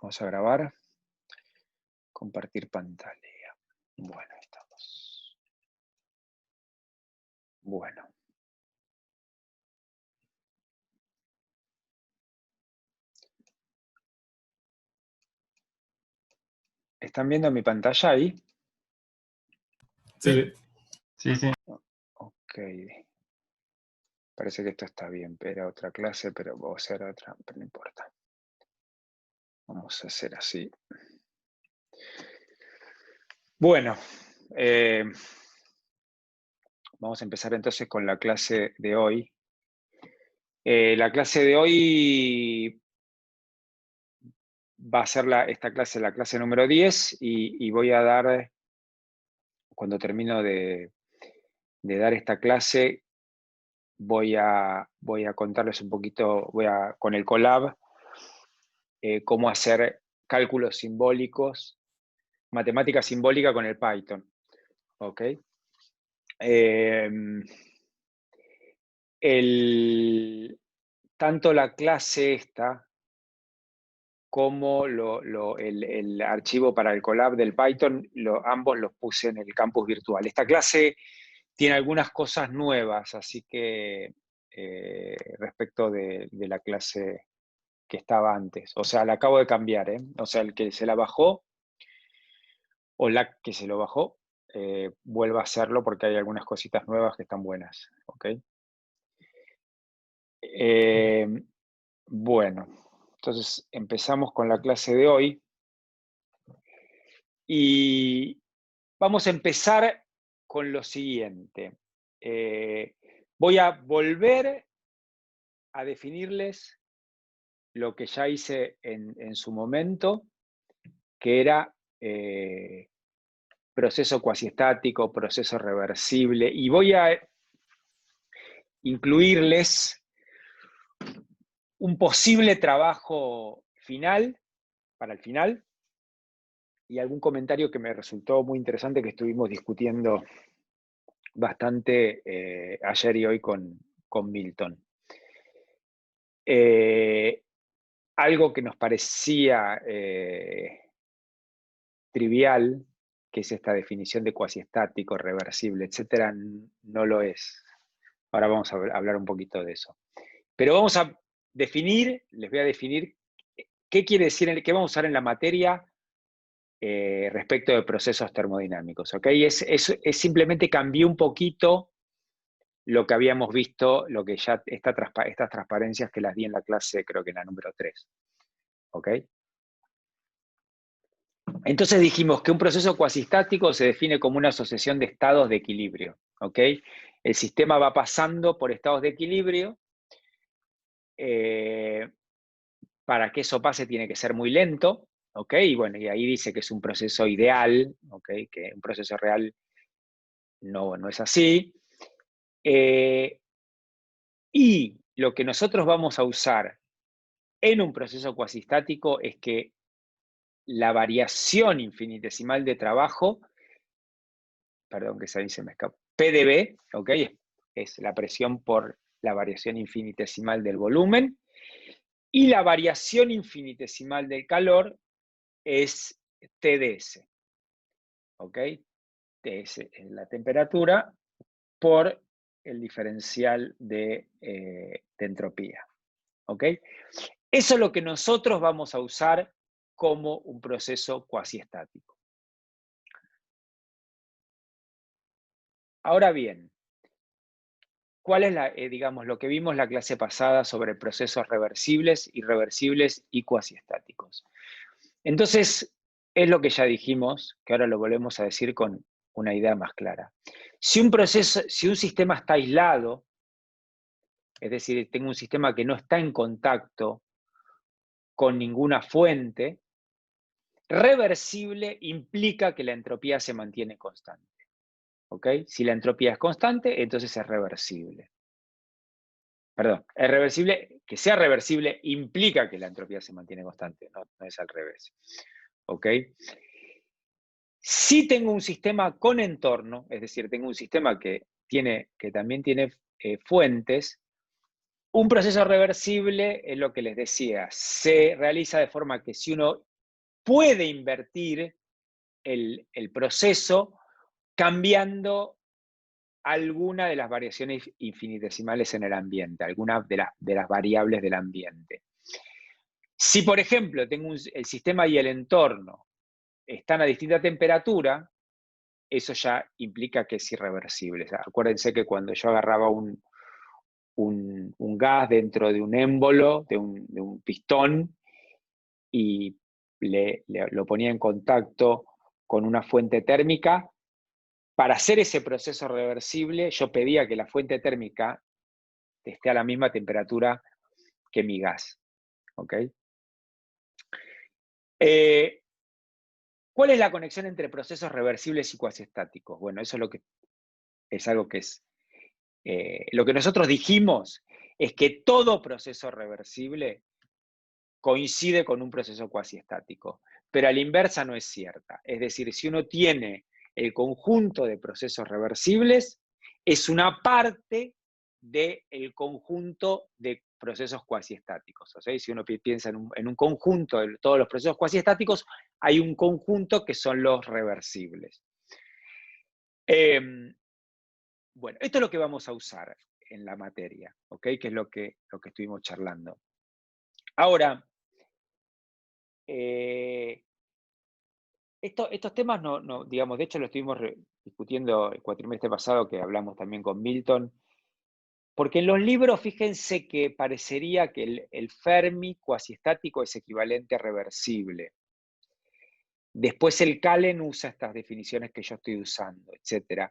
Vamos a grabar. Compartir pantalla. Bueno, ahí estamos. Bueno. ¿Están viendo mi pantalla ahí? Sí. Sí, sí. Ok. Parece que esto está bien. Era otra clase, pero voy a hacer otra, pero no importa. Vamos a hacer así. Bueno. Vamos a empezar entonces con la clase de hoy. La clase de hoy va a ser esta clase, la clase número 10, y voy a dar, cuando termino de dar esta clase, voy a contarles un poquito, con el Colab, cómo hacer cálculos simbólicos, matemática simbólica con el Python. ¿Ok? Tanto la clase esta como el archivo para el Colab del Python, ambos los puse en el campus virtual. Esta clase tiene algunas cosas nuevas, así que respecto de la clase que estaba antes. O sea, la acabo de cambiar, ¿eh? O sea, el que se la bajó, o la que se lo bajó, vuelva a hacerlo porque hay algunas cositas nuevas que están buenas. ¿Ok? Bueno, entonces empezamos con la clase de hoy. Y vamos a empezar con lo siguiente. Voy a volver a definirles lo que ya hice en su momento, que era proceso cuasiestático, proceso reversible, y voy a incluirles un posible trabajo final, para el final, y algún comentario que me resultó muy interesante que estuvimos discutiendo bastante ayer y hoy con Milton. Algo que nos parecía trivial, que es esta definición de cuasiestático, reversible, etcétera, no lo es. Ahora vamos a hablar un poquito de eso. Pero vamos a definir, les voy a definir qué quiere decir, qué vamos a usar en la materia respecto de procesos termodinámicos. ¿Ok? Es simplemente cambié un poquito lo que habíamos visto, lo que ya estas transparencias que las di en la clase, creo que en la número 3. ¿Ok? Entonces dijimos que un proceso cuasistático se define como una asociación de estados de equilibrio. ¿Ok? El sistema va pasando por estados de equilibrio. Para que eso pase tiene que ser muy lento. ¿Ok? Y bueno, y ahí dice que es un proceso ideal. ¿Ok? Que un proceso real no es así. Y lo que nosotros vamos a usar en un proceso cuasistático es que la variación infinitesimal de trabajo, perdón que ahí se me escapa, PdV, ¿ok? Es la presión por la variación infinitesimal del volumen, y la variación infinitesimal del calor es TdS, ¿ok? TS es la temperatura por el diferencial de entropía, ¿ok? Eso es lo que nosotros vamos a usar como un proceso cuasiestático. Ahora bien, ¿cuál es digamos, lo que vimos la clase pasada sobre procesos reversibles, irreversibles y cuasiestáticos? Entonces, es lo que ya dijimos, que ahora lo volvemos a decir con una idea más clara. Si un sistema está aislado, es decir, tengo un sistema que no está en contacto con ninguna fuente, reversible implica que la entropía se mantiene constante. ¿Ok? Si la entropía es constante, entonces es reversible. Perdón, es reversible, que sea reversible implica que la entropía se mantiene constante, no es al revés. ¿Ok? Si tengo un sistema con entorno, es decir, tengo un sistema que también tiene fuentes, un proceso reversible es lo que les decía, se realiza de forma que si uno puede invertir el proceso cambiando alguna de las variaciones infinitesimales en el ambiente, alguna de las variables del ambiente. Si, por ejemplo, tengo el sistema y el entorno están a distinta temperatura, eso ya implica que es irreversible. O sea, acuérdense que cuando yo agarraba un gas dentro de un émbolo, de un pistón, y lo ponía en contacto con una fuente térmica, para hacer ese proceso reversible, yo pedía que la fuente térmica esté a la misma temperatura que mi gas. ¿Ok? ¿Cuál es la conexión entre procesos reversibles y cuasiestáticos? Bueno, eso es algo que es... lo que nosotros dijimos es que todo proceso reversible coincide con un proceso cuasiestático, pero a la inversa no es cierta. Es decir, si uno tiene el conjunto de procesos reversibles, es una parte del conjunto de procesos cuasiestáticos. O sea, si uno piensa en un conjunto de todos los procesos cuasiestáticos, hay un conjunto que son los reversibles. Bueno, esto es lo que vamos a usar en la materia, ¿ok? Que es lo que estuvimos charlando. Ahora, estos temas digamos, de hecho lo estuvimos discutiendo el cuatrimestre pasado, que hablamos también con Milton, porque en los libros fíjense que parecería que el Fermi cuasiestático es equivalente a reversible. Después el Callen usa estas definiciones que yo estoy usando, etc.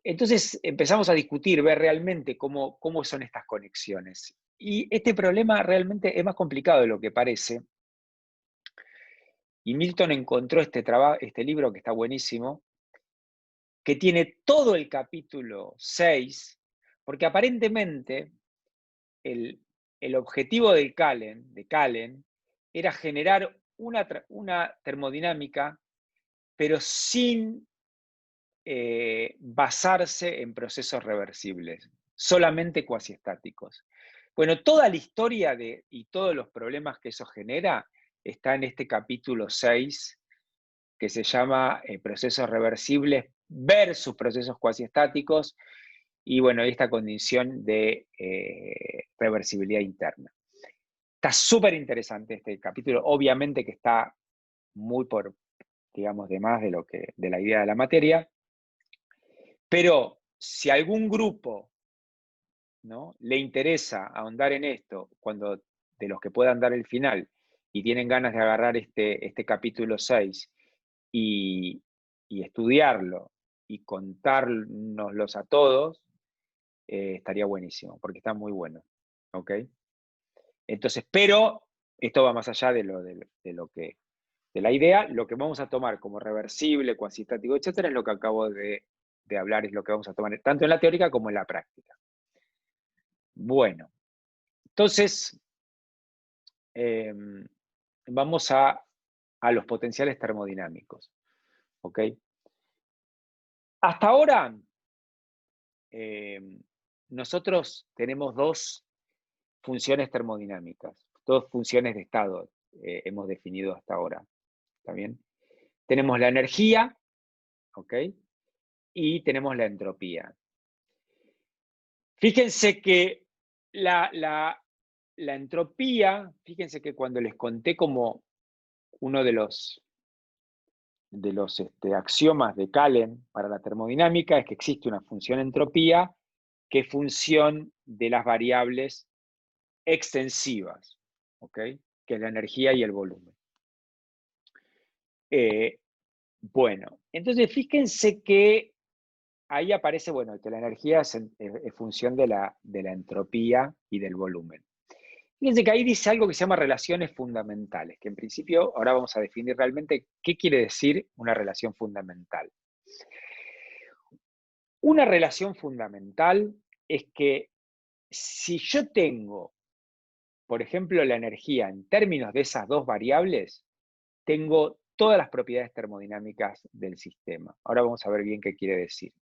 Entonces empezamos a discutir, ver realmente cómo son estas conexiones. Y este problema realmente es más complicado de lo que parece. Y Milton encontró este libro que está buenísimo, que tiene todo el capítulo 6, porque aparentemente el objetivo de Callen era generar una termodinámica, pero sin basarse en procesos reversibles, solamente cuasiestáticos. Bueno, toda la historia y todos los problemas que eso genera está en este capítulo 6, que se llama procesos reversibles versus procesos cuasiestáticos, y bueno, esta condición de reversibilidad interna. Está súper interesante este capítulo, obviamente que está muy por, digamos, de más de la idea de la materia, pero si algún grupo, ¿no?, le interesa ahondar en esto, de los que puedan dar el final, y tienen ganas de agarrar este capítulo 6 y estudiarlo y contárnoslos a todos, estaría buenísimo, porque está muy bueno. ¿Ok? Entonces, pero esto va más allá de la idea. Lo que vamos a tomar como reversible, cuantitativo, etcétera, es lo que acabo de hablar, es lo que vamos a tomar tanto en la teórica como en la práctica. Bueno, entonces, vamos a los potenciales termodinámicos. ¿Ok? Hasta ahora, nosotros tenemos dos funciones termodinámicas, dos funciones de estado hemos definido hasta ahora. ¿Está bien? Tenemos la energía, ¿ok? Y tenemos la entropía. Fíjense que la entropía, fíjense que cuando les conté como uno de los axiomas de Callen para la termodinámica es que existe una función entropía que es función de las variables extensivas, ¿ok? Que es la energía y el volumen. Bueno, entonces fíjense que ahí aparece, bueno, que la energía es función de la entropía y del volumen. Fíjense que ahí dice algo que se llama relaciones fundamentales, que en principio ahora vamos a definir realmente qué quiere decir una relación fundamental. Una relación fundamental es que si yo tengo, por ejemplo, la energía en términos de esas dos variables, tengo todas las propiedades termodinámicas del sistema. Ahora vamos a ver bien qué quiere decir.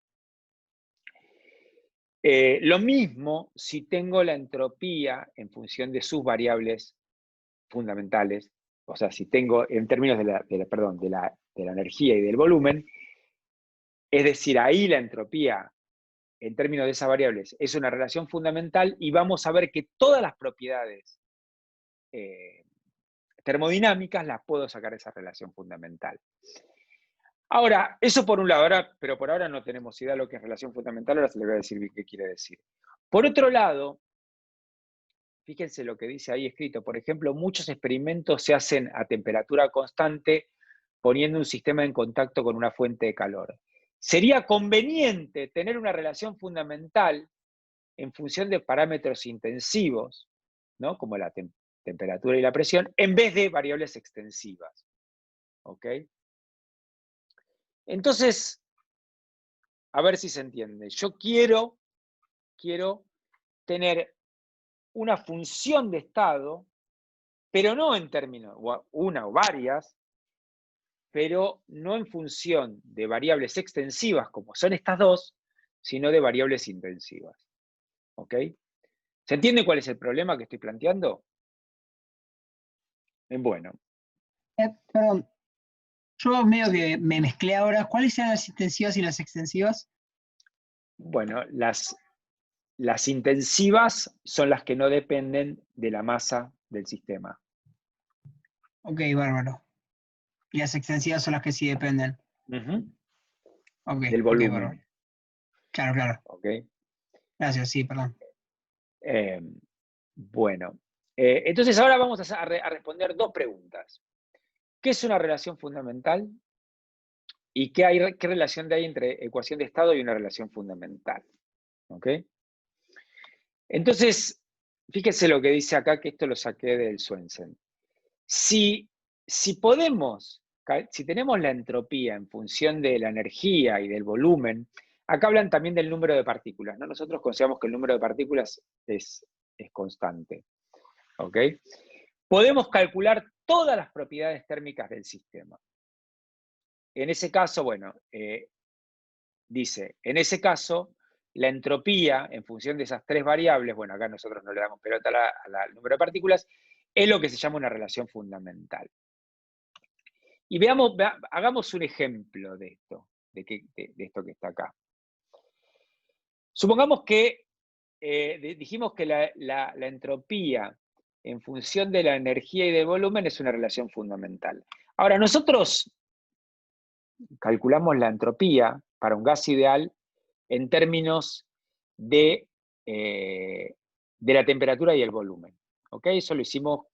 Lo mismo si tengo la entropía en función de sus variables fundamentales, o sea, si tengo en términos perdón, de la energía y del volumen, es decir, ahí la entropía en términos de esas variables es una relación fundamental y vamos a ver que todas las propiedades termodinámicas las puedo sacar de esa relación fundamental. Ahora, eso por un lado, pero por ahora no tenemos idea de lo que es relación fundamental, ahora se le voy a decir qué quiere decir. Por otro lado, fíjense lo que dice ahí escrito, por ejemplo, muchos experimentos se hacen a temperatura constante poniendo un sistema en contacto con una fuente de calor. Sería conveniente tener una relación fundamental en función de parámetros intensivos, ¿no? Como la temperatura y la presión, en vez de variables extensivas. ¿Ok? Entonces, a ver si se entiende. Yo quiero tener una función de estado, pero no en términos, una o varias, pero no en función de variables extensivas, como son estas dos, sino de variables intensivas. ¿Ok? ¿Se entiende cuál es el problema que estoy planteando? Bueno. Perdón, yo medio que me mezclé ahora. ¿Cuáles eran las intensivas y las extensivas? Bueno, las intensivas son las que no dependen de la masa del sistema. Ok, bárbaro. Y las extensivas son las que sí dependen. Ok, Del ok, bárbaro. volumen. Claro, claro. ¿Okay? Gracias, sí, perdón. Bueno, entonces ahora vamos a responder dos preguntas. ¿Qué es una relación fundamental? ¿Y qué relación hay entre ecuación de estado y una relación fundamental? ¿Ok? Entonces, fíjense lo que dice acá, que esto lo saqué del Swensen. Si tenemos la entropía en función de la energía y del volumen, acá hablan también del número de partículas, ¿no? Nosotros consideramos que el número de partículas es constante. ¿Ok? Podemos calcular todas las propiedades térmicas del sistema. En ese caso, bueno, dice, en ese caso, la entropía en función de esas tres variables, bueno, acá nosotros no le damos pelota al número de partículas, es lo que se llama una relación fundamental. Y hagamos un ejemplo de esto, de esto que está acá. Supongamos que dijimos que la entropía en función de la energía y del volumen es una relación fundamental. Ahora, nosotros calculamos la entropía para un gas ideal en términos de la temperatura y el volumen. ¿Ok? Eso lo hicimos,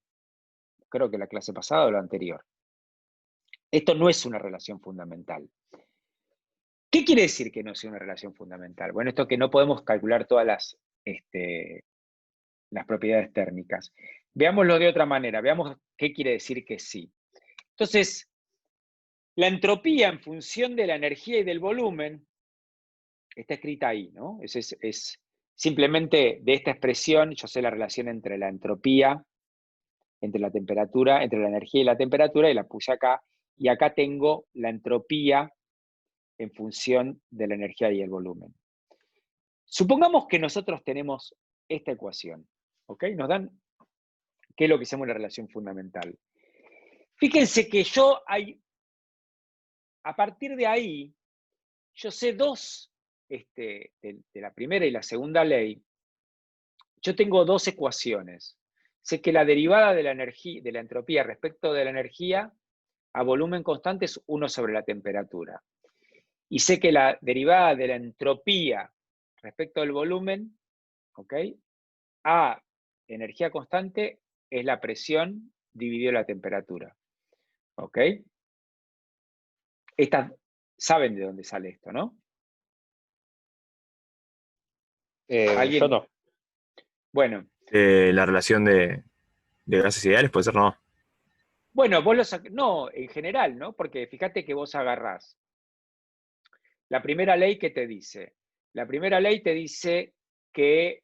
creo que la clase pasada o la anterior. Esto no es una relación fundamental. ¿Qué quiere decir que no sea una relación fundamental? Bueno, esto que no podemos calcular todas las propiedades térmicas. Veámoslo de otra manera, veamos qué quiere decir que sí. Entonces, la entropía en función de la energía y del volumen está escrita ahí, ¿no? Es simplemente de esta expresión, yo sé la relación entre la entropía, entre la temperatura, entre la energía y la temperatura, y la puse acá, y acá tengo la entropía en función de la energía y el volumen. Supongamos que nosotros tenemos esta ecuación, ¿ok? Nos dan qué es lo que se llama una relación fundamental. Fíjense que a partir de ahí, yo sé de la primera y la segunda ley, yo tengo dos ecuaciones. Sé que la derivada de la entropía respecto de la energía a volumen constante es 1 sobre la temperatura. Y sé que la derivada de la entropía respecto del volumen, ¿ok? A energía constante es la presión dividido la temperatura. ¿Ok? Saben de dónde sale esto, ¿no? Yo ¿Alguien? no. Bueno. La relación de gases ideales, puede ser, no. Bueno, no, en general, ¿no? Porque fíjate que vos agarrás. La primera ley que te dice. La primera ley te dice que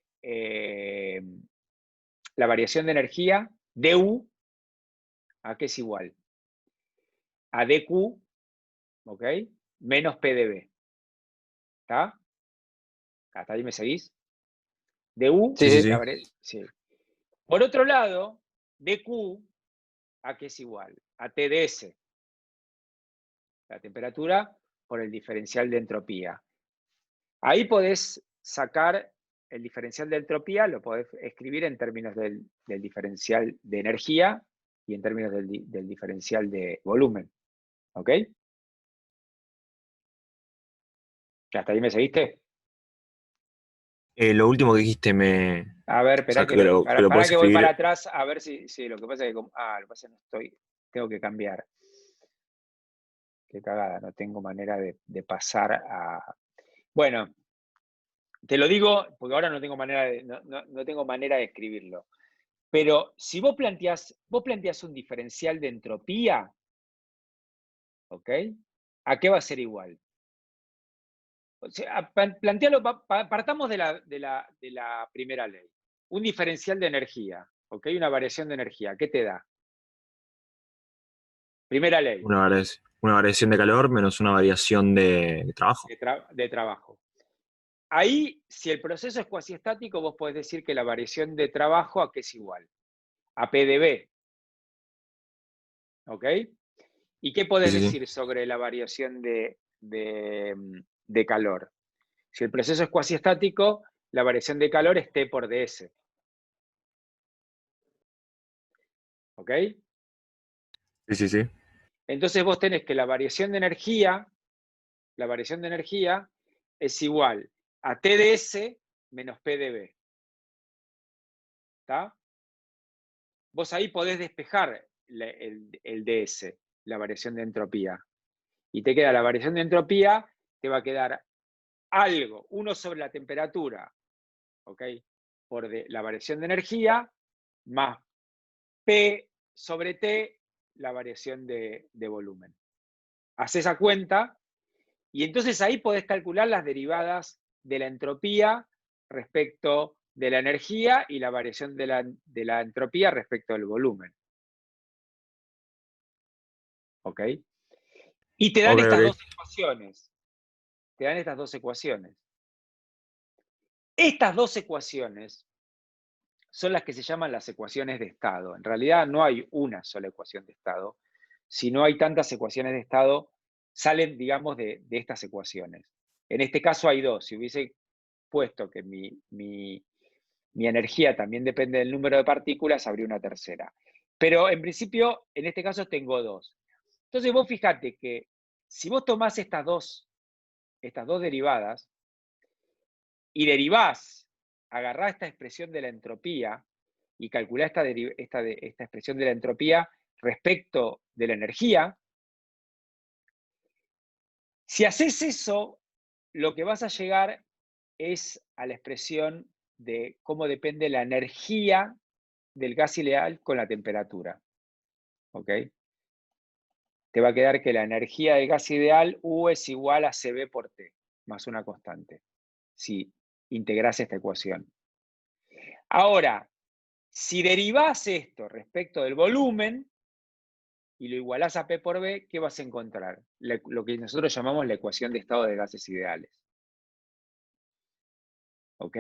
la variación de energía, du, ¿a qué es igual? A dq, ¿ok? Menos pdb. ¿Está? ¿Hasta ahí me seguís? Du, Sí, sí, sí. sí. Por otro lado, dq ¿a qué es igual? A T de S. La temperatura por el diferencial de entropía. Ahí podés sacar el diferencial de entropía, lo podés escribir en términos del diferencial de energía y en términos del diferencial de volumen. ¿Ok? ¿Hasta ahí me seguiste? Lo último que dijiste A ver, o sea, espera que, que lo para puedes que voy para escribir. atrás a ver si lo que pasa es que, lo que pasa es que no estoy, tengo que cambiar. Qué cagada, no tengo manera de pasar a... Bueno, te lo digo porque ahora no tengo manera no tengo manera de escribirlo. Pero si vos planteás un diferencial de entropía, ¿ok? ¿A qué va a ser igual? O sea, plantealo, partamos de la primera ley. Un diferencial de energía, ¿ok? Una variación de energía, ¿qué te da? Primera ley, Una variación de calor menos una variación de trabajo. de trabajo. Ahí, si el proceso es cuasiestático, vos podés decir que la variación de trabajo a qué es igual, a P de B, ¿ok? ¿Y qué podés Sí, sí, sí. decir sobre la variación de calor? Si el proceso es cuasiestático, la variación de calor es T por ds. ¿Ok? Sí, sí, sí. Entonces vos tenés que la variación de energía es igual a T de S menos P de B. ¿Está? Vos ahí podés despejar el ds, la variación de entropía. Y te queda la variación de entropía, te va a quedar algo, 1 sobre la temperatura, ¿ok? Por la variación de energía, más P sobre T, la variación de volumen. Haces esa cuenta y entonces ahí podés calcular las derivadas de la entropía respecto de la energía y la variación de la entropía respecto del volumen. ¿Ok? Y te dan Ok, estas ok. dos ecuaciones. Te dan estas dos ecuaciones. Estas dos ecuaciones son las que se llaman las ecuaciones de estado. En realidad no hay una sola ecuación de estado. Si no hay tantas ecuaciones de estado, salen, digamos, de estas ecuaciones. En este caso hay dos. Si hubiese puesto que mi energía también depende del número de partículas, habría una tercera. Pero en principio, en este caso tengo dos. Entonces vos fijate que si vos tomás estas dos derivadas y derivás, agarrás esta expresión de la entropía y calculás esta expresión de la entropía respecto de la energía, si haces eso, lo que vas a llegar es a la expresión de cómo depende la energía del gas ideal con la temperatura. ¿Ok? Te va a quedar que la energía del gas ideal U es igual a CB por T, más una constante, si integrás esta ecuación. Ahora, si derivás esto respecto del volumen y lo igualás a P por B, ¿qué vas a encontrar? Lo que nosotros llamamos la ecuación de estado de gases ideales. ¿Ok?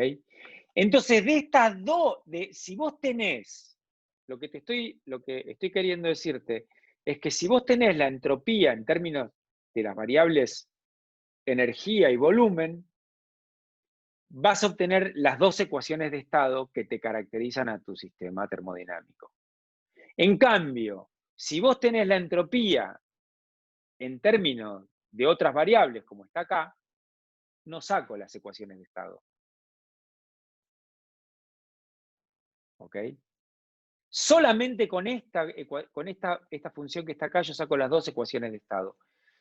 Entonces, de estas dos, si vos tenés, lo que estoy queriendo decirte es que si vos tenés la entropía en términos de las variables energía y volumen, vas a obtener las dos ecuaciones de estado que te caracterizan a tu sistema termodinámico. En cambio, si vos tenés la entropía en términos de otras variables, como está acá, no saco las ecuaciones de estado. ¿Ok? Solamente con esta función que está acá, yo saco las dos ecuaciones de estado.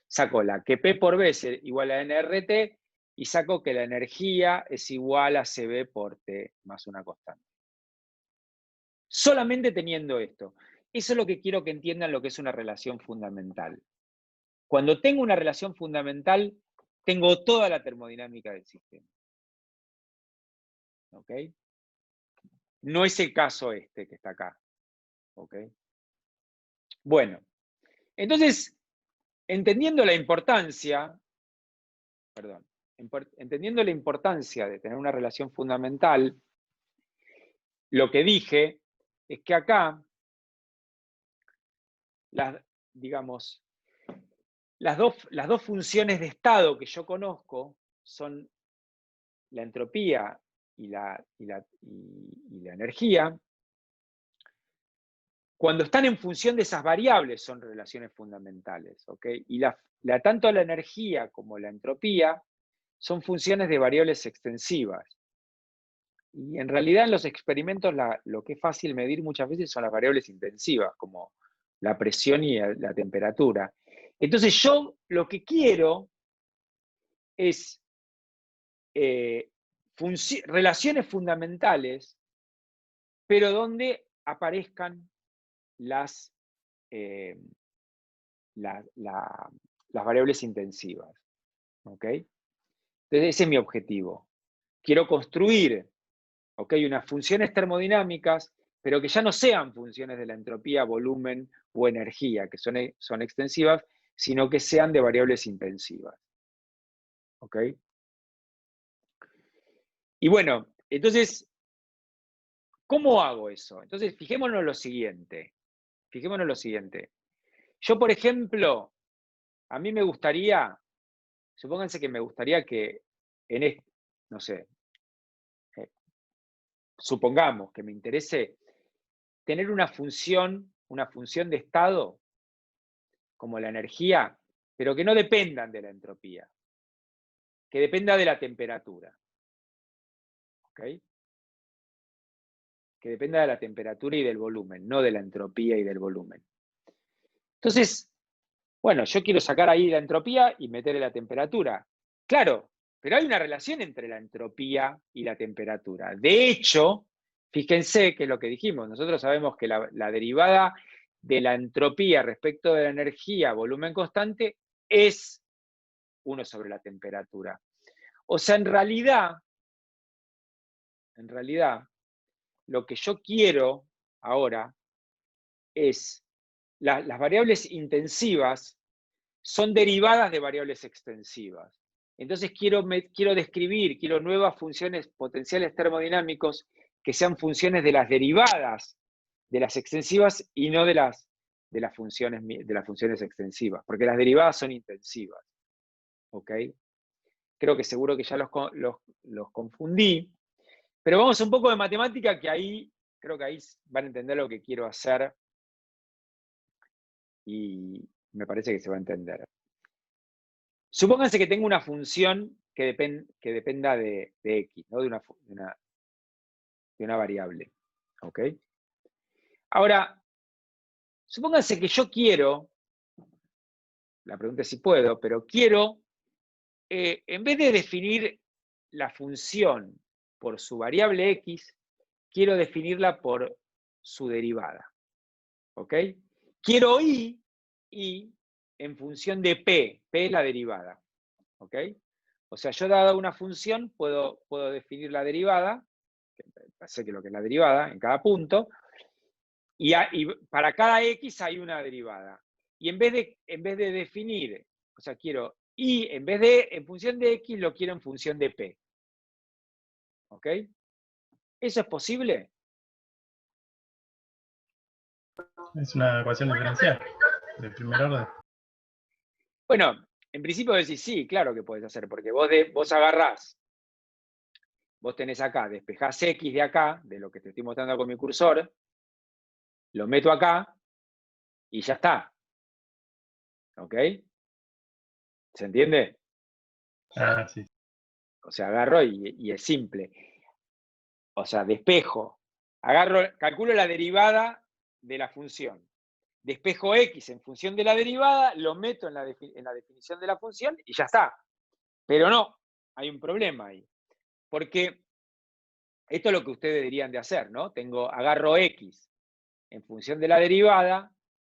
Saco la que P por B es igual a nRT y saco que la energía es igual a CB por T más una constante. Solamente teniendo esto. Eso es lo que quiero que entiendan lo que es una relación fundamental. Cuando tengo una relación fundamental, tengo toda la termodinámica del sistema. ¿Ok? No es el caso este que está acá. ¿Ok? Bueno, entonces, entendiendo la importancia de tener una relación fundamental, lo que dije es que acá digamos, las dos funciones de estado que yo conozco son la entropía y la energía. Cuando están en función de esas variables son relaciones fundamentales, ¿ok? Y tanto la energía como la entropía son funciones de variables extensivas. Y en realidad en los experimentos lo que es fácil medir muchas veces son las variables intensivas, como la presión y la temperatura. Entonces yo lo que quiero es relaciones fundamentales, pero donde aparezcan las variables intensivas. ¿Ok? Entonces ese es mi objetivo. Quiero construir, ¿ok?, unas funciones termodinámicas, pero que ya no sean funciones de la entropía, volumen o energía, que son extensivas, sino que sean de variables intensivas. ¿Ok? Y bueno, entonces, ¿cómo hago eso? Entonces, fijémonos en lo siguiente. Yo, por ejemplo, a mí me gustaría, supónganse que me gustaría que no sé, supongamos que me interese tener una función de estado, como la energía, pero que no dependan de la entropía, que dependa de la temperatura. ¿Ok? Que dependa de la temperatura y del volumen, no de la entropía y del volumen. Entonces, bueno, yo quiero sacar ahí la entropía y meterle la temperatura. Claro, pero hay una relación entre la entropía y la temperatura. De hecho, fíjense que es lo que dijimos, nosotros sabemos que la derivada de la entropía respecto de la energía, volumen constante, es 1 sobre la temperatura. O sea, en realidad, lo que yo quiero ahora es las variables intensivas son derivadas de variables extensivas. Entonces quiero describir, quiero nuevas funciones potenciales termodinámicos que sean funciones de las derivadas de las extensivas y no de las funciones extensivas, porque las derivadas son intensivas. ¿Ok? Creo que seguro que ya los confundí, pero vamos a un poco de matemática que creo que ahí van a entender lo que quiero hacer y me parece que se va a entender. Supónganse que tengo una función que dependa de x, ¿no? de una variable. ¿Ok? Ahora, supónganse que yo quiero, la pregunta es si puedo, pero quiero, en vez de definir la función por su variable x, quiero definirla por su derivada. ¿Ok? Quiero y en función de p es la derivada. ¿Ok? O sea, yo dada una función puedo definir la derivada, sé que lo que es la derivada en cada punto, y para cada x hay una derivada. Y en vez de definir, o sea, quiero y en función de x, lo quiero en función de p. ¿Ok? ¿Eso es posible? Es una ecuación diferencial de primer orden. Bueno, en principio decís sí, claro que podés hacer, porque vos agarrás, vos tenés acá, despejás x de acá, de lo que te estoy mostrando con mi cursor, lo meto acá y ya está. ¿Ok? ¿Se entiende? Ah, sí. O sea, agarro y es simple. O sea, despejo. Calculo la derivada de la función. Despejo x en función de la derivada, lo meto en la definición de la función y ya está. Pero no, hay un problema ahí. Porque esto es lo que ustedes deberían de hacer, ¿no? Agarro x en función de la derivada,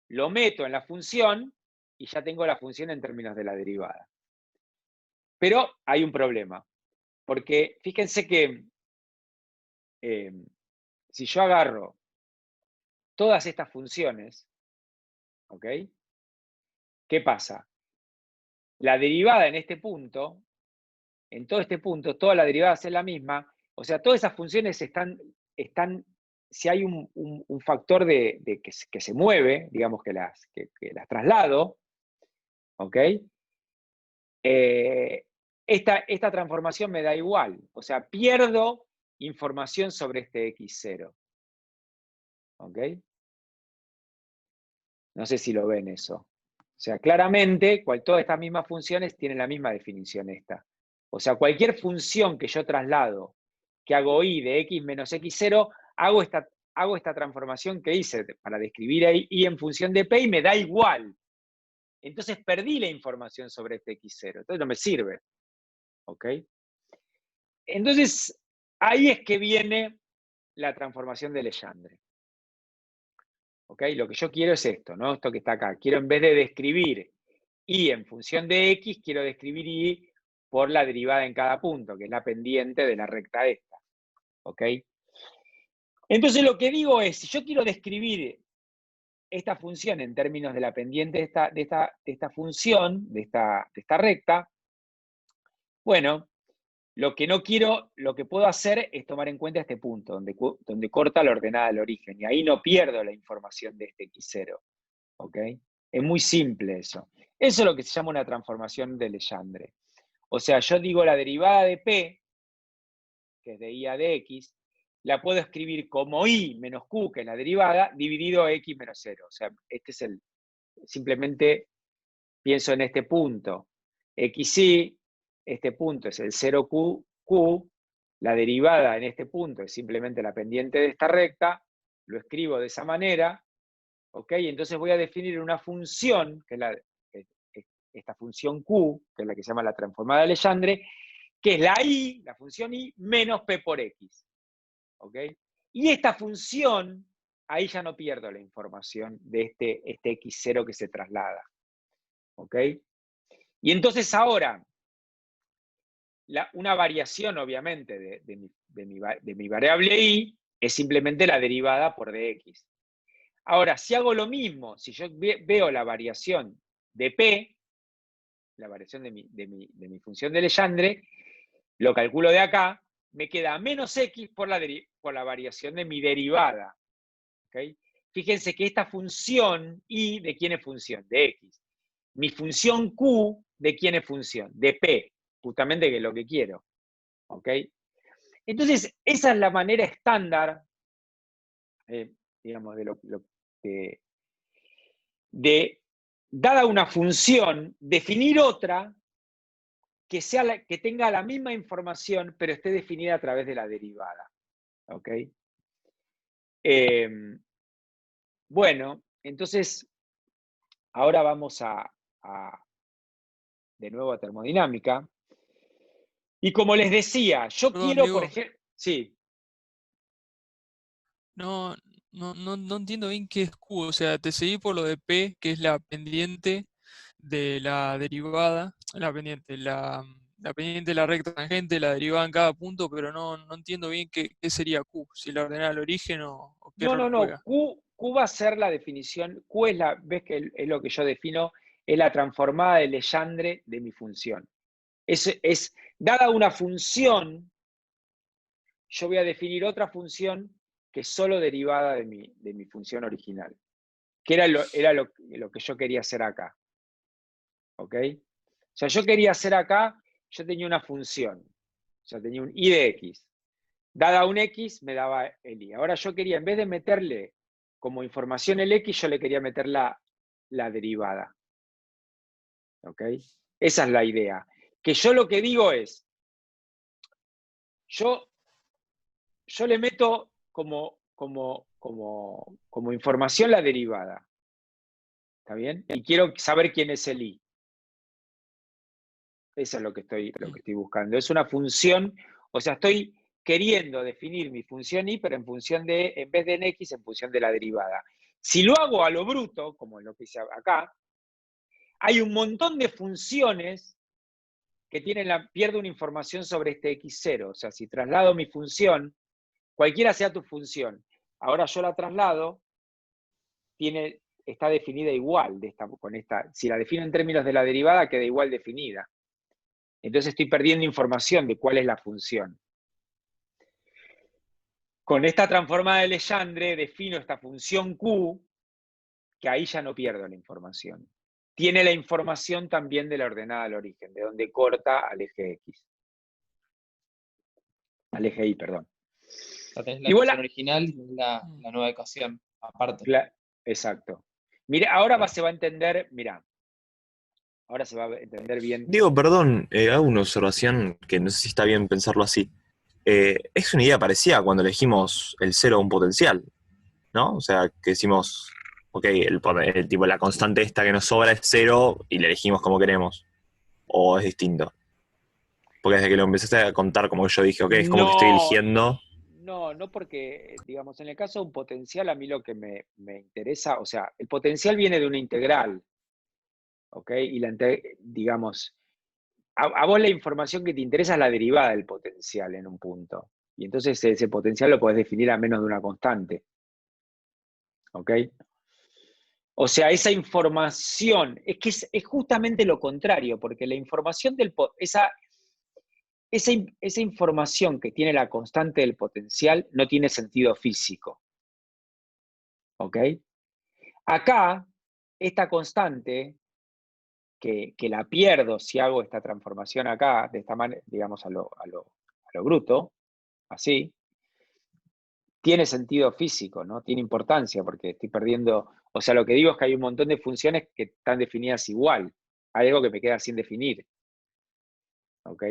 lo meto en la función y ya tengo la función en términos de la derivada. Pero hay un problema. Porque fíjense que si yo agarro todas estas funciones, ¿ok? ¿Qué pasa? La derivada en todo este punto, toda la derivada es la misma, o sea, todas esas funciones están si hay un factor que se mueve, digamos que las traslado, ¿ok? Esta transformación me da igual, o sea, pierdo información sobre este x0, ¿ok? No sé si lo ven eso. O sea, claramente, todas estas mismas funciones tienen la misma definición esta. O sea, cualquier función que yo traslado, que hago i de x menos x0, hago esta transformación que hice para describir i en función de p y me da igual. Entonces perdí la información sobre este x0. Entonces no me sirve. ¿Ok? Entonces, ahí es que viene la transformación de Legendre. ¿Ok? Lo que yo quiero es esto, ¿no? Esto que está acá. Quiero, en vez de describir y en función de x, quiero describir y por la derivada en cada punto, que es la pendiente de la recta esta. ¿Ok? Entonces lo que digo es, si yo quiero describir esta función en términos de la pendiente de esta función, de esta recta, bueno, lo que puedo hacer es tomar en cuenta este punto, donde corta la ordenada del origen, y ahí no pierdo la información de este x0. ¿Ok? Es muy simple eso. Eso es lo que se llama una transformación de Legendre. O sea, yo digo la derivada de p, que es de i a de x, la puedo escribir como i menos q, que es la derivada, dividido x menos 0. O sea, simplemente pienso en este punto. xi, este punto es el 0q, la derivada en este punto es simplemente la pendiente de esta recta, lo escribo de esa manera, ¿ok? Entonces voy a definir una función, que es esta función q, que es la que se llama la transformada de Legendre, que es la función i, menos p por x. ¿Ok? Y esta función, ahí ya no pierdo la información de este x0 que se traslada. ¿Ok? Y entonces ahora, una variación, obviamente, de mi variable i es simplemente la derivada por dx. Ahora, si hago lo mismo, si yo veo la variación de p, la variación de mi función de Legendre, lo calculo de acá, me queda menos x por la variación de mi derivada. ¿Okay? Fíjense que esta función i, ¿de quién es función? De x. Mi función q, ¿de quién es función? De p, justamente que es lo que quiero. ¿Ok? Entonces, esa es la manera estándar, digamos, de, dada una función, definir otra que tenga la misma información, pero esté definida a través de la derivada. ¿Ok? Bueno, entonces, ahora vamos de nuevo a termodinámica. Y como les decía, yo Perdón, quiero, por Diego, ejemplo, sí, no entiendo bien qué es Q. O sea, te seguí por lo de P, que es la pendiente de la derivada, la pendiente de la recta tangente, la derivada en cada punto, pero no entiendo bien qué sería Q, si la ordenada al origen o qué rol no, juega. Q va a ser la definición, Q es ves que es lo que yo defino, es la transformada de Legendre de mi función. Dada una función, yo voy a definir otra función que es solo derivada de mi función original, que era lo que yo quería hacer acá. ¿Ok? O sea, yo quería hacer acá, yo tenía una función, o sea, tenía un i de x. Dada un x, me daba el i. Ahora yo quería, en vez de meterle como información el x, yo le quería meter la derivada. ¿Ok? Esa es la idea. Que yo lo que digo es, yo le meto como información la derivada. ¿Está bien? Y quiero saber quién es el i. Eso es lo que estoy buscando. Es una función, o sea, estoy queriendo definir mi función i, pero en vez de en x, en función de la derivada. Si lo hago a lo bruto, como lo que hice acá, hay un montón de funciones que pierdo una información sobre este x0. O sea, si traslado mi función, cualquiera sea tu función, ahora yo la traslado, está definida igual si la defino en términos de la derivada, queda igual definida. Entonces estoy perdiendo información de cuál es la función. Con esta transformada de Legendre defino esta función Q, que ahí ya no pierdo la información. Tiene la información también de la ordenada al origen, de donde corta al eje X. Al eje Y, perdón. O sea, tenés la Igual ecuación original y tenés la nueva ecuación aparte. Exacto. Mira, ahora se va a entender, mira, ahora se va a entender bien. Digo, perdón, hago una observación que no sé si está bien pensarlo así. Es una idea parecida a cuando elegimos el cero a un potencial, ¿no? O sea, que decimos, ok, tipo, la constante esta que nos sobra es cero y la elegimos como queremos. ¿O es distinto? Porque desde que lo empezaste a contar, como que yo dije, ok, es como que estoy eligiendo. No porque, digamos, en el caso de un potencial, a mí lo que me interesa, o sea, el potencial viene de una integral, ¿ok? Y digamos, a vos la información que te interesa es la derivada del potencial en un punto. Y entonces ese potencial lo podés definir a menos de una constante, ¿ok? O sea, esa información, es que es justamente lo contrario, porque la información esa información que tiene la constante del potencial no tiene sentido físico. ¿Ok? Acá, esta constante, que la pierdo si hago esta transformación acá, de esta manera, digamos a lo bruto, así, tiene sentido físico, ¿no? Tiene importancia, porque estoy perdiendo. O sea, lo que digo es que hay un montón de funciones que están definidas igual. Hay algo que me queda sin definir. ¿Ok?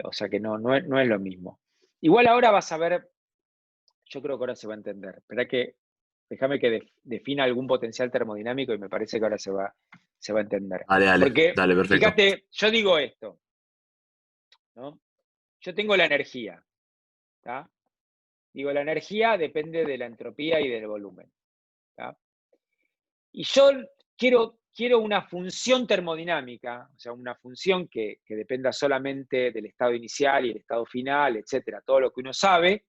O sea que no es lo mismo. Igual ahora vas a ver, yo creo que ahora se va a entender. Espera que, déjame que defina algún potencial termodinámico y me parece que ahora se va a entender. Dale, Porque, dale, perfecto. fíjate, yo digo esto, ¿no? Yo tengo la energía, ¿tá? Digo, la energía depende de la entropía y del volumen, ¿tá? Y yo quiero una función termodinámica, o sea, una función que dependa solamente del estado inicial y el estado final, etcétera, todo lo que uno sabe,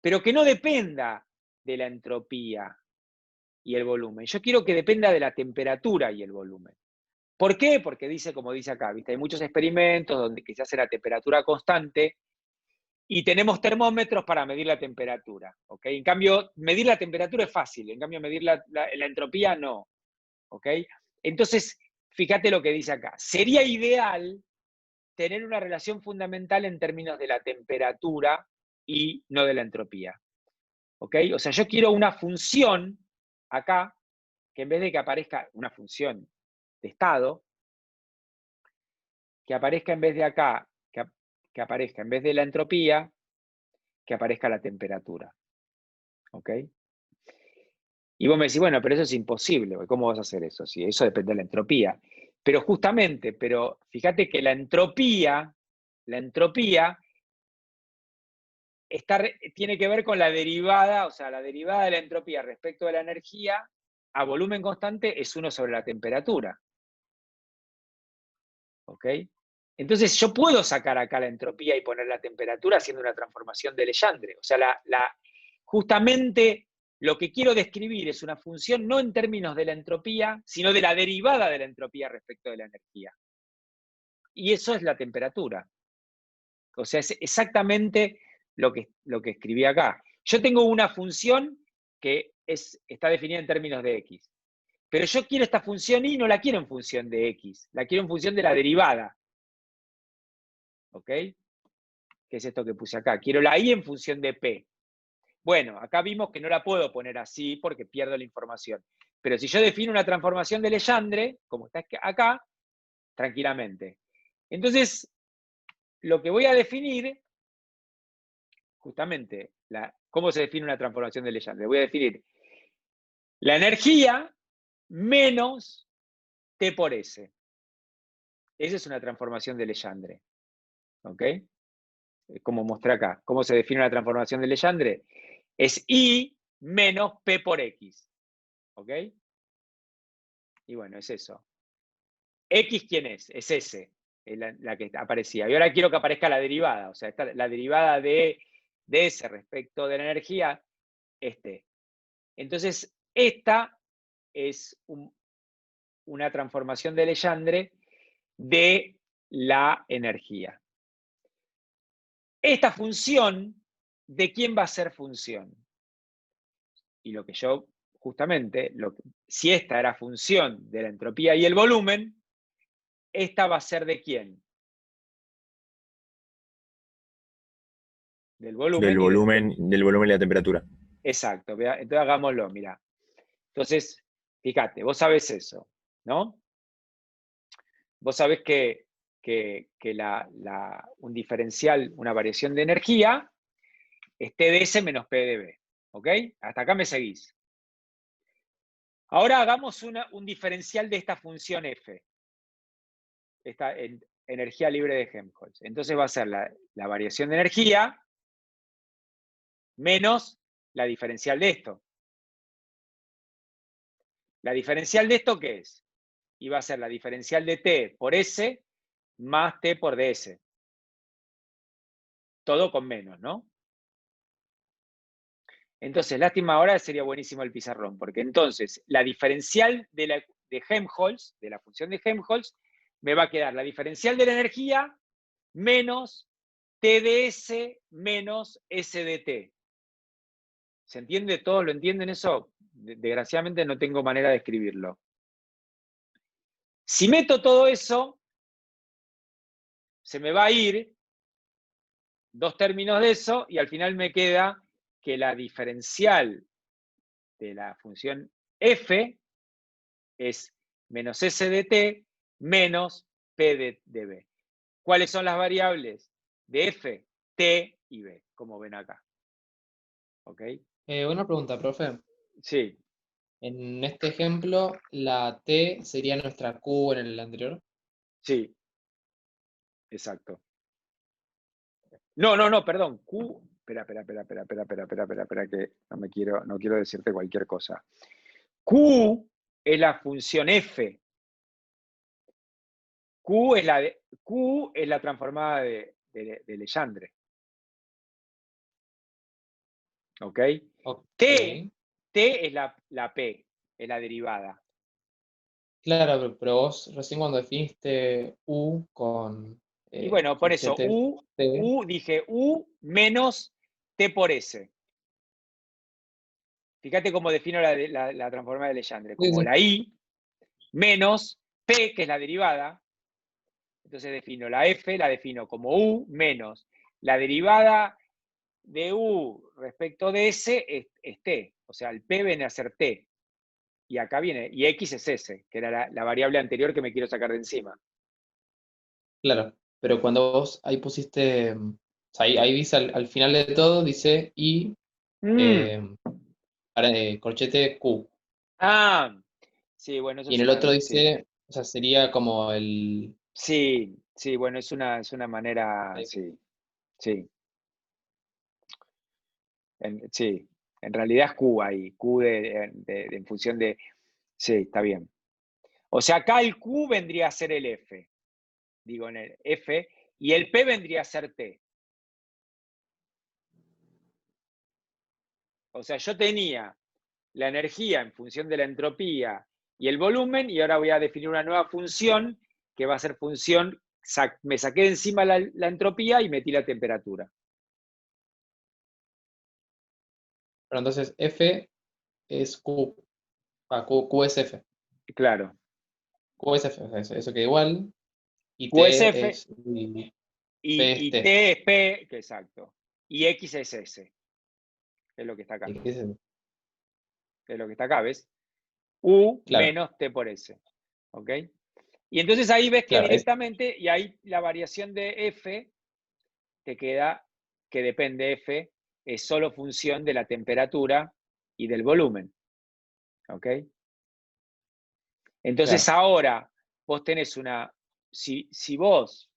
pero que no dependa de la entropía y el volumen. Yo quiero que dependa de la temperatura y el volumen. ¿Por qué? Porque dice, como dice acá, ¿viste? Hay muchos experimentos donde se hace la temperatura constante y tenemos termómetros para medir la temperatura. ¿Ok? En cambio, medir la temperatura es fácil, en cambio medir la entropía no. ¿Ok? Entonces, fíjate lo que dice acá. Sería ideal tener una relación fundamental en términos de la temperatura y no de la entropía. ¿Ok? O sea, yo quiero una función acá, que en vez de que aparezca una función de estado, que aparezca en vez de acá, que aparezca en vez de la entropía, que aparezca la temperatura. ¿Ok? Y vos me decís, bueno, pero eso es imposible, ¿cómo vas a hacer eso? Si eso depende de la entropía. Pero justamente, fíjate que la entropía tiene que ver con la derivada, o sea, la derivada de la entropía respecto de la energía a volumen constante es 1 sobre la temperatura. ¿Ok? Entonces yo puedo sacar acá la entropía y poner la temperatura haciendo una transformación de Legendre. O sea, justamente lo que quiero describir es una función no en términos de la entropía, sino de la derivada de la entropía respecto de la energía. Y eso es la temperatura. O sea, es exactamente lo que escribí acá. Yo tengo una función que está definida en términos de x. Pero yo quiero esta función y no la quiero en función de x, la quiero en función de la derivada. ¿Ok? ¿Qué es esto que puse acá? Quiero la y en función de p. Bueno, acá vimos que no la puedo poner así porque pierdo la información. Pero si yo defino una transformación de Legendre, como está acá, tranquilamente. Entonces, lo que voy a definir, justamente, ¿cómo se define una transformación de Legendre? Voy a definir la energía menos T por S. Esa es una transformación de Legendre. ¿Ok? Como mostré acá. ¿Cómo se define una transformación de Legendre? Es I menos P por X. ¿Ok? Y bueno, es eso. ¿X quién es? Es S, la que aparecía. Y ahora quiero que aparezca la derivada. O sea, la derivada de S respecto de la energía, Entonces, esta es una transformación de Legendre de la energía. Esta función ¿de quién va a ser función? Y lo que yo, justamente, si esta era función de la entropía y el volumen, esta va a ser ¿de quién? Del volumen. Del volumen y la temperatura. Exacto, entonces hagámoslo, mirá. Entonces, fíjate, vos sabés eso, ¿no? Vos sabés que un diferencial, una variación de energía, es TdS menos PdB, ¿ok? Hasta acá me seguís. Ahora hagamos un diferencial de esta función f, esta energía libre de Helmholtz. Entonces va a ser la variación de energía menos la diferencial de esto. ¿La diferencial de esto qué es? Y va a ser la diferencial de T por S más T por ds. Todo con menos, ¿no? Entonces, lástima ahora, sería buenísimo el pizarrón, porque entonces la diferencial de Helmholtz, de la función de Helmholtz, me va a quedar la diferencial de la energía menos TdS menos SdT. ¿Se entiende? ¿Todos lo entienden eso? Desgraciadamente no tengo manera de escribirlo. Si meto todo eso, se me va a ir 2 términos de eso y al final me queda que la diferencial de la función f es menos s de t menos p de b. ¿Cuáles son las variables de f? T y b, como ven acá. ¿Ok? Una pregunta, profe. Sí. En este ejemplo, la T sería nuestra Q en el anterior. Sí. Exacto. No, perdón. Q. Espera, que no quiero decirte cualquier cosa. Q es la función f. Q es la transformada de Legendre. ¿Ok? Okay. T es la P, es la derivada. Claro, pero vos recién cuando definiste U con... Y bueno, por eso, T, dije U menos T por S. Fíjate cómo defino la transformada de Legendre. Como sí. la I menos P, que es la derivada. Entonces defino la F, la defino como U menos la derivada de U respecto de S es T. O sea, el P viene a ser T. Y acá viene, y X es S, que era la variable anterior que me quiero sacar de encima. Claro, pero cuando vos ahí pusiste, o sea, ahí dice al final de todo, dice I, corchete Q. Ah, sí, bueno, eso Y es en el otro una... Sí, dice, o sea, sería como el... sí, bueno, es una manera... Sí, sí. Sí, en realidad es Q ahí, Q en función de... Sí, está bien. O sea, acá el Q vendría a ser el F. Digo, en el F, y el P vendría a ser T. O sea, yo tenía la energía en función de la entropía y el volumen, y ahora voy a definir una nueva función que va a ser función, me saqué de encima la entropía y metí la temperatura. Pero entonces F es Q, Q es F. Claro. Q es F, o sea, eso queda igual. Y Q es T F es... P es y T. T es P, que exacto. Y X es S, que es lo que está acá. ¿Qué es eso? Es lo que está acá, ¿ves? U Claro, menos T por S. ¿Ok? Y entonces ahí ves que claro, directamente, y ahí la variación de F te queda que depende F, es solo función de la temperatura y del volumen. ¿Ok? Entonces claro. ahora vos tenés si vos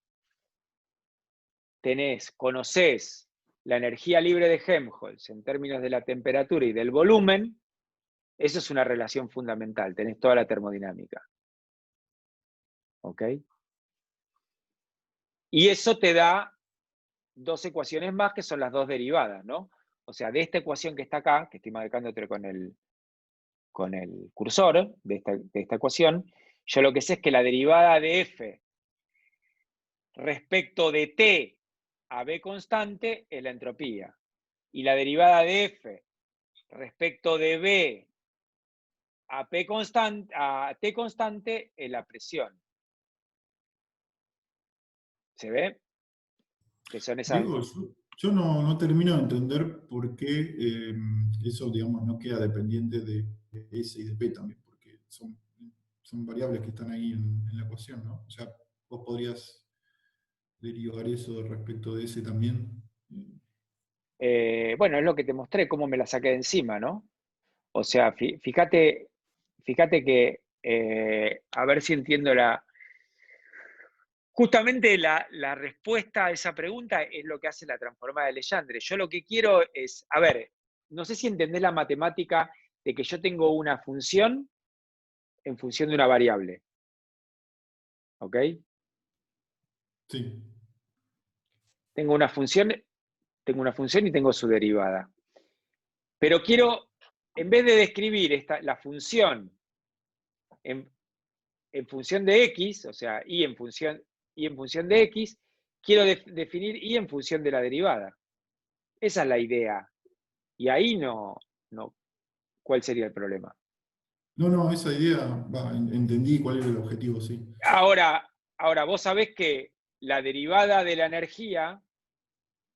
conocés la energía libre de Helmholtz en términos de la temperatura y del volumen, eso es una relación fundamental, tenés toda la termodinámica. ¿Ok? Y eso te da 2 ecuaciones más que son las 2 derivadas, ¿no? O sea, de esta ecuación que está acá, que estoy marcándote con el cursor de esta ecuación, yo lo que sé es que la derivada de f respecto de t a b constante es la entropía. y la derivada de f respecto de b a t constante es la presión. ¿Se ve? Que son esas... Diego, yo no termino de entender por qué eso, digamos, no queda dependiente de S y de P también, porque son variables que están ahí en la ecuación, ¿no? O sea, vos podrías derivar eso respecto de S también. bueno, es lo que te mostré, cómo me la saqué de encima, ¿no? O sea, fíjate que, a ver si entiendo justamente la respuesta a esa pregunta es lo que hace la transformada de Legendre. Yo lo que quiero es, a ver, no sé si entendés la matemática de que yo tengo una función en función de una variable. ¿Ok? Sí. Tengo una función y tengo su derivada. Pero quiero, en vez de describir la función en función de x, o sea, y en función de x, quiero definir y en función de la derivada. Esa es la idea. Y ahí no, ¿cuál sería el problema? No, esa idea, entendí cuál era el objetivo, sí. Ahora, vos sabés que la derivada de la energía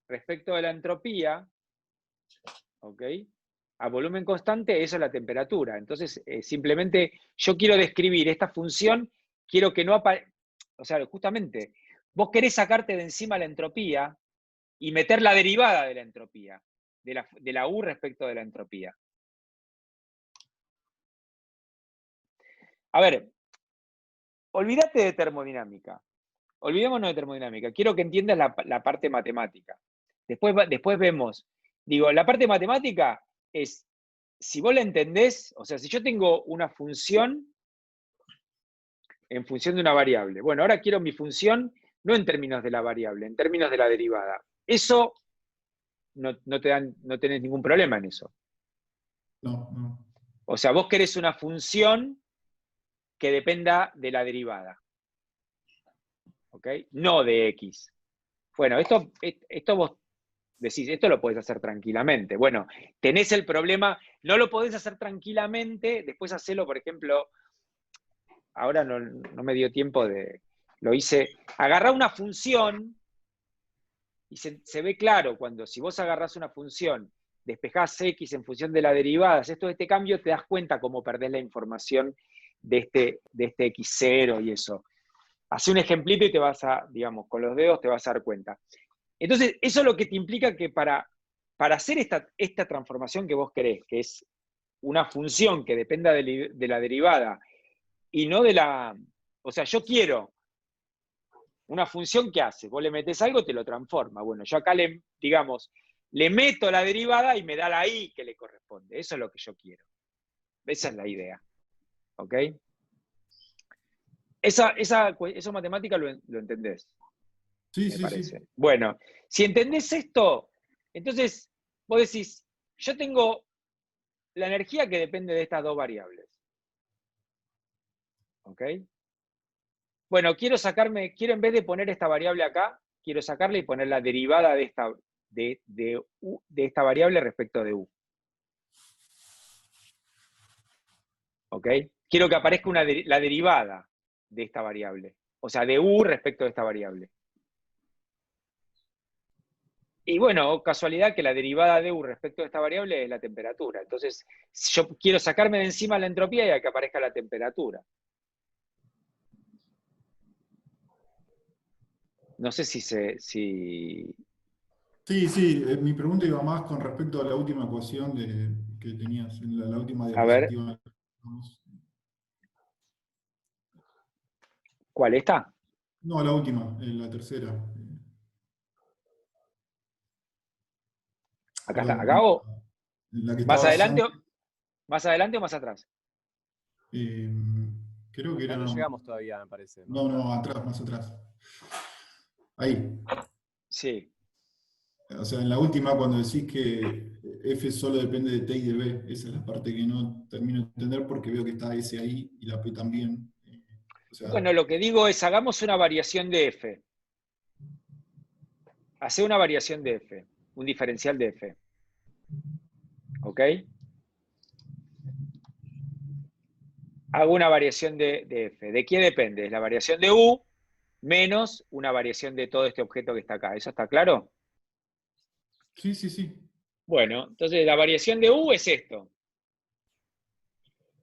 respecto de la entropía, ¿ok? A volumen constante, eso es la temperatura. Entonces, simplemente yo quiero describir esta función, quiero que no aparezca, o sea, justamente, vos querés sacarte de encima la entropía y meter la derivada de la entropía, de la U respecto de la entropía. A ver, olvídate de termodinámica. Olvidémonos de termodinámica. Quiero que entiendas la parte matemática. Después vemos. Digo, la parte matemática es, si vos la entendés, o sea, si yo tengo una función en función de una variable. Bueno, ahora quiero mi función no en términos de la variable, en términos de la derivada. Eso no tenés ningún problema en eso. No. O sea, vos querés una función que dependa de la derivada. ¿Ok? No de x. Bueno, esto vos decís, esto lo podés hacer tranquilamente. Bueno, tenés el problema, no lo podés hacer tranquilamente, después hacelo, por ejemplo, ahora no me dio tiempo lo hice, agarrá una función y se ve claro cuando si vos agarrás una función, despejás x en función de la derivada, haces todo este cambio, te das cuenta cómo perdés la información de este x0 y eso. Hacé un ejemplito y te vas a, digamos, con los dedos te vas a dar cuenta. Entonces, eso es lo que te implica que para hacer esta transformación que vos querés, que es una función que dependa de la derivada y no de la... O sea, yo quiero una función que hace, vos le metés algo, te lo transforma. Bueno, yo acá le meto la derivada y me da la i que le corresponde. Eso es lo que yo quiero. Esa es la idea. ¿Ok? Eso matemática lo entendés. Sí, Me parece. sí. Bueno, si entendés esto, entonces vos decís, yo tengo la energía que depende de estas dos variables. ¿Ok? Bueno, quiero en vez de poner esta variable acá, quiero sacarla y poner la derivada de esta variable respecto de u. ¿Ok? Quiero que aparezca la derivada de esta variable. O sea, de u respecto de esta variable. Y bueno, casualidad que la derivada de u respecto de esta variable es la temperatura. Entonces, yo quiero sacarme de encima la entropía y que aparezca la temperatura. No sé si Sí, mi pregunta iba más con respecto a la última ecuación que tenías, en la última A ver, diapositiva. ¿cuál está? No, la última, la tercera. Acá está. Perdón, ¿Acá o en la que más estabas adelante? antes, ¿Más adelante o más atrás? creo que Acá era... no llegamos todavía, me parece. No, atrás, más atrás. Ahí. Sí. O sea, en la última, cuando decís que F solo depende de T y de B, esa es la parte que no termino de entender porque veo que está S ahí y la P también. O sea, Bueno, lo que digo es, hagamos una variación de f. Hacé una variación de f, un diferencial de f. ¿Ok? Hago una variación de F. ¿De qué depende? Es la variación de U menos una variación de todo este objeto que está acá. ¿Eso está claro? Sí, sí, sí. Bueno, entonces la variación de U es esto.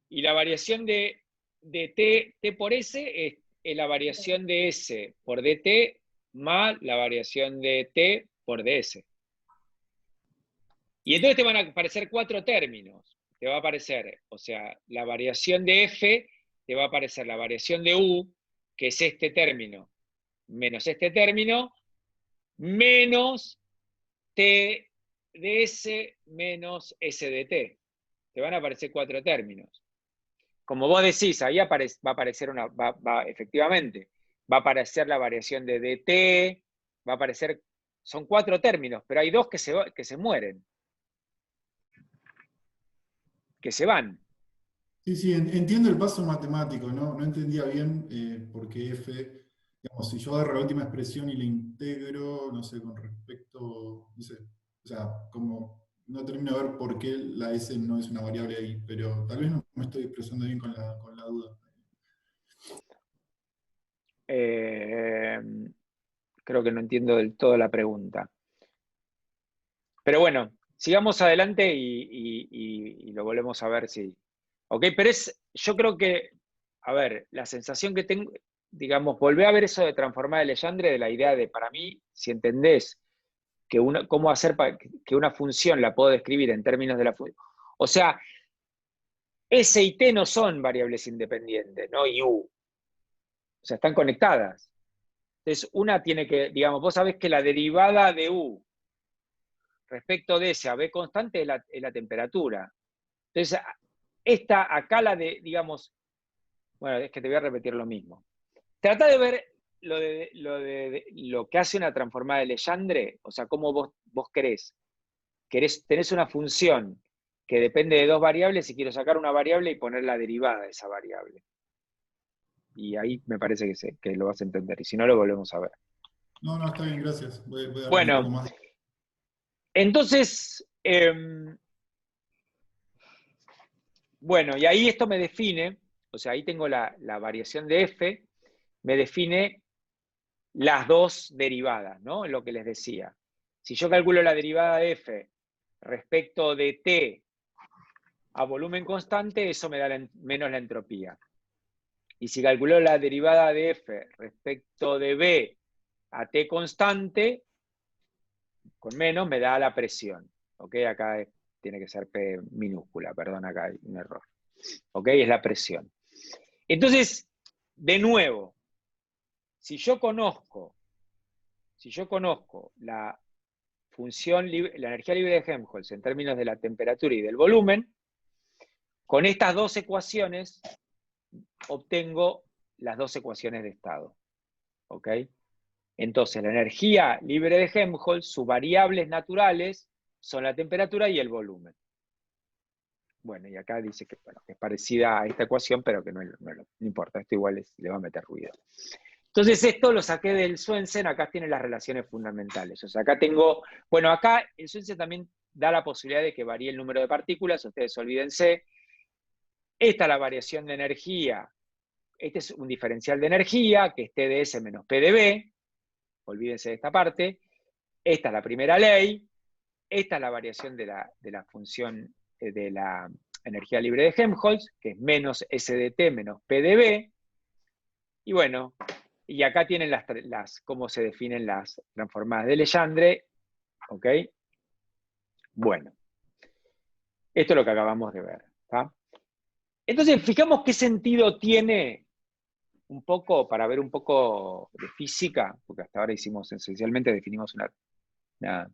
Y la variación de T por S es la variación de S por DT más la variación de T por DS. Y entonces te van a aparecer 4 términos. Te va a aparecer, o sea, la variación de F, te va a aparecer la variación de U, que es este término, menos este término, menos T de S menos S de T. Te van a aparecer 4 términos. Como vos decís, ahí va a aparecer efectivamente, va a aparecer la variación de DT, va a aparecer, son 4 términos, pero hay 2 que se mueren, que se van. Sí, sí, entiendo el paso matemático, ¿no? No entendía bien por qué F, digamos, si yo agarro la última expresión y la integro, no sé, con respecto, no sé, o sea, como no termino de ver por qué la S no es una variable ahí, pero tal vez no me estoy expresando bien con la duda. Creo que no entiendo del todo la pregunta. Pero bueno, sigamos adelante y lo volvemos a ver si... Ok, pero yo creo que, a ver, la sensación que tengo, digamos, volvé a ver eso de transformar de Legendre, de la idea de, para mí, si entendés que cómo hacer para que una función la puedo describir en términos de la función. O sea, S y T no son variables independientes, ¿no? Y U. O sea, están conectadas. Entonces, una tiene que, digamos, vos sabés que la derivada de U respecto de S a B constante es la temperatura. Entonces, esta acá la de, digamos, bueno, es que te voy a repetir lo mismo. Trata de ver lo que hace una transformada de Legendre, o sea, cómo vos tenés una función que depende de 2 variables y quiero sacar una variable y poner la derivada de esa variable. Y ahí me parece que lo vas a entender, y si no lo volvemos a ver. No, no, está bien, gracias. Voy a darle un poco Bueno, más. entonces, bueno, y ahí esto me define, o sea, ahí tengo la variación de F, me define las 2 derivadas, ¿no? Lo que les decía. Si yo calculo la derivada de F respecto de T a volumen constante, eso me da menos la entropía. Y si calculo la derivada de F respecto de B a T constante, con menos me da la presión. ¿Ok? Acá tiene que ser P minúscula, perdón, acá hay un error. ¿Ok? Es la presión. Entonces, de nuevo, si yo conozco la función, la energía libre de Helmholtz en términos de la temperatura y del volumen, con estas 2 ecuaciones obtengo las 2 ecuaciones de estado. ¿Ok? Entonces, la energía libre de Helmholtz, sus variables naturales son la temperatura y el volumen. Bueno, y acá dice que, bueno, que es parecida a esta ecuación, pero que no importa, esto igual le va a meter ruido. Entonces esto lo saqué del Swensen, acá tiene las relaciones fundamentales. O sea, acá tengo, bueno, acá el Swensen también da la posibilidad de que varíe el número de partículas, ustedes olvídense. Esta es la variación de energía, este es un diferencial de energía, que es T de S menos P de B, olvídense de esta parte. Esta es la primera ley, esta es la variación de la función de la energía libre de Helmholtz, que es menos S de T menos P de B. Y bueno, y acá tienen cómo se definen las transformadas de Legendre. ¿Ok? Bueno, esto es lo que acabamos de ver. ¿Tá? Entonces, fijamos qué sentido tiene un poco, para ver un poco de física, porque hasta ahora esencialmente definimos la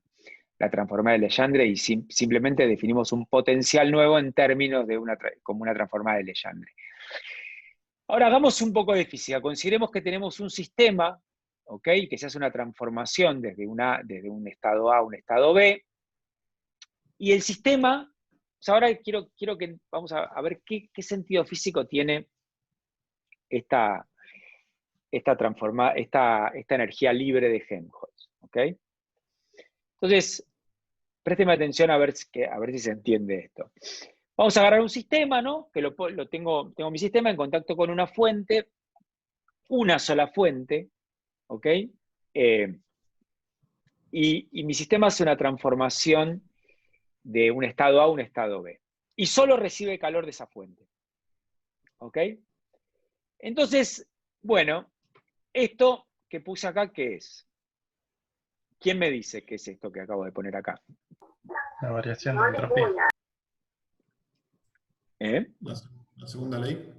transformada de Legendre y simplemente definimos un potencial nuevo en términos de como una transformada de Legendre. Ahora hagamos un poco de física. Consideremos que tenemos un sistema, ¿ok? Que se hace una transformación desde un estado A a un estado B. Y el sistema, o sea, ahora quiero que vamos a ver qué sentido físico tiene esta energía libre de Helmholtz. ¿Ok? Entonces, présteme atención a ver si se entiende esto. Vamos a agarrar un sistema, ¿no? Que tengo mi sistema en contacto con una fuente, una sola fuente, ¿ok? Y mi sistema hace una transformación de un estado A a un estado B. Y solo recibe calor de esa fuente. ¿Ok? Entonces, bueno, esto que puse acá, ¿qué es? ¿Quién me dice qué es esto que acabo de poner acá? La variación de entropía. La segunda ley.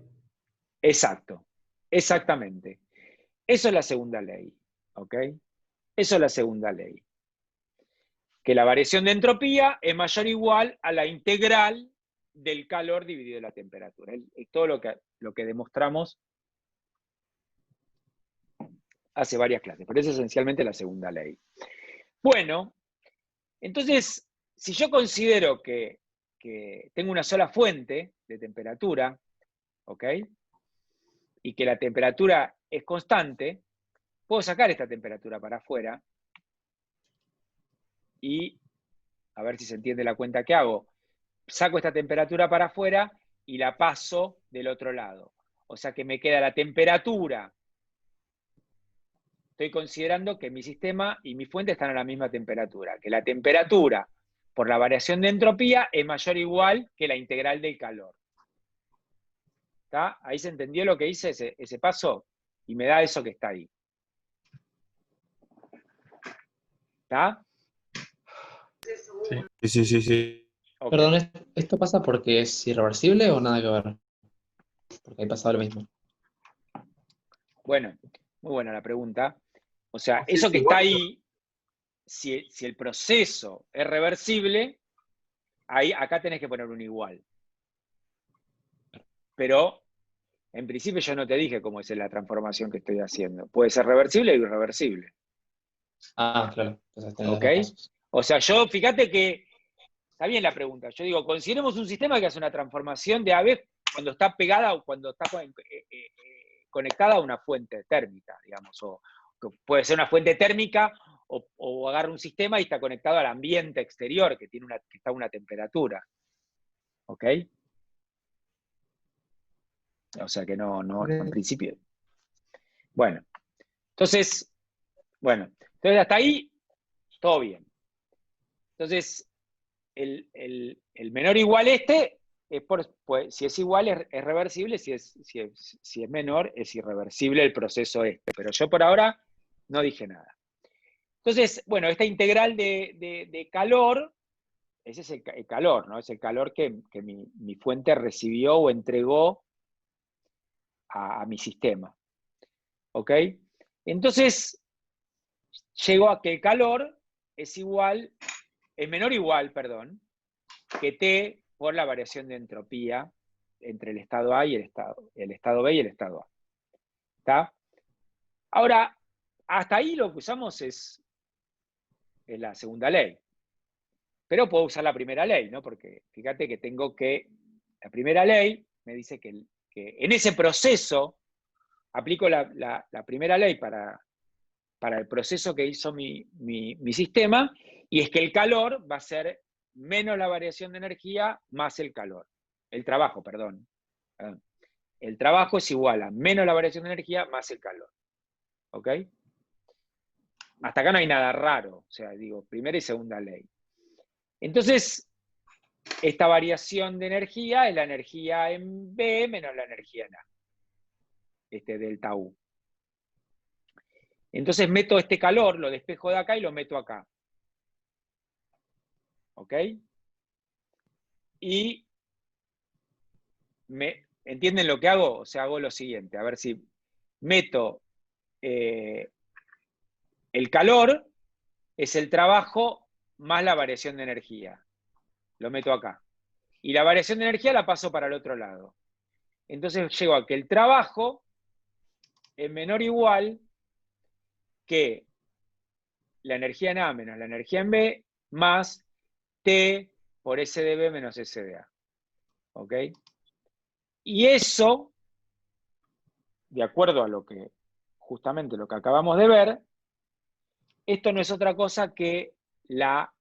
Exacto, exactamente. Eso es la segunda ley. ¿Ok? Eso es la segunda ley. Que la variación de entropía es mayor o igual a la integral del calor dividido la temperatura. Es todo lo que demostramos hace varias clases, pero es esencialmente la segunda ley. Bueno, entonces, si yo considero que tengo una sola fuente de temperatura, ¿ok? Y que la temperatura es constante, puedo sacar esta temperatura para afuera y, a ver si se entiende la cuenta que hago, saco esta temperatura para afuera y la paso del otro lado. O sea que me queda la temperatura. Estoy considerando que mi sistema y mi fuente están a la misma temperatura, que la temperatura por la variación de entropía es mayor o igual que la integral del calor. ¿Está? Ahí se entendió lo que hice ese paso y me da eso que está ahí. ¿Está? Sí. Okay. Perdón, ¿esto pasa porque es irreversible o nada que ver? Porque ahí pasaba lo mismo. Bueno, muy buena la pregunta. O sea, eso que está ahí, si el proceso es reversible, acá tenés que poner un igual. Pero, en principio yo no te dije cómo es la transformación que estoy haciendo. Puede ser reversible o irreversible. Ah, claro. Entonces tenés ¿Ok? los dos pasos. O sea, fíjate que está bien la pregunta. Yo digo, consideremos un sistema que hace una transformación de AB cuando está pegada o cuando está conectada a una fuente térmica, digamos, o puede ser una fuente térmica o agarra un sistema y está conectado al ambiente exterior que está a una temperatura. ¿Ok? O sea que no, en principio. Bueno, entonces hasta ahí, todo bien. Entonces, el menor igual pues, si es igual es reversible, si es menor es irreversible el proceso este. Pero yo por ahora no dije nada. Entonces, bueno, esta integral de calor, ese es el calor, ¿no? Es el calor que mi fuente recibió o entregó a mi sistema. ¿Ok? Entonces, llego a que el calor es menor o igual, que T por la variación de entropía entre el estado A y el estado B y el estado A. ¿Está? Ahora, hasta ahí lo que usamos es la segunda ley. Pero puedo usar la primera ley, ¿no? Porque fíjate que la primera ley me dice que en ese proceso aplico la primera ley para el proceso que hizo mi sistema, y es que el calor va a ser menos la variación de energía más el calor. El trabajo, perdón. El trabajo es igual a menos la variación de energía más el calor. ¿Ok? Hasta acá no hay nada raro. O sea, digo, primera y segunda ley. Entonces, esta variación de energía es la energía en B menos la energía en A. Delta U. Entonces meto este calor, lo despejo de acá y lo meto acá. ¿Ok? Y ¿entienden lo que hago? O sea, hago lo siguiente, a ver si meto el calor, es el trabajo más la variación de energía. Lo meto acá. Y la variación de energía la paso para el otro lado. Entonces llego a que el trabajo es menor o igual que la energía en A menos la energía en B más T por S de B menos S de A. ¿Ok? Y eso, de acuerdo a justamente lo que acabamos de ver, esto no es otra cosa que la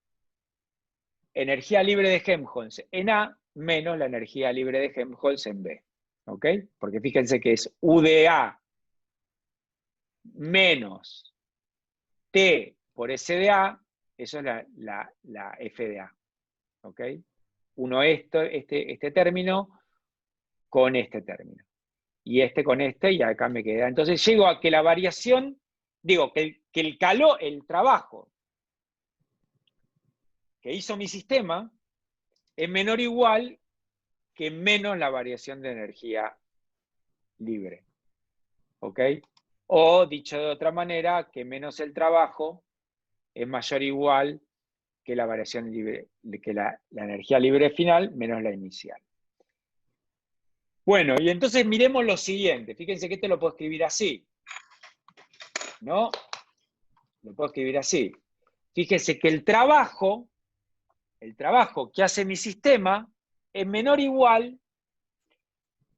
energía libre de Helmholtz en A menos la energía libre de Helmholtz en B. ¿Ok? Porque fíjense que es U de A menos T por S de A, eso es la F de A. ¿Ok? Uno este término con este término. Y este con este, y acá me queda. Entonces llego a que la variación, digo, que el trabajo que hizo mi sistema es menor o igual que menos la variación de energía libre. ¿Ok? O, dicho de otra manera, que menos el trabajo es mayor o igual que la variación libre, que la energía libre final menos la inicial. Bueno, y entonces miremos lo siguiente. Fíjense que este lo puedo escribir así, ¿no? Lo puedo escribir así. Fíjense que el trabajo que hace mi sistema es menor o igual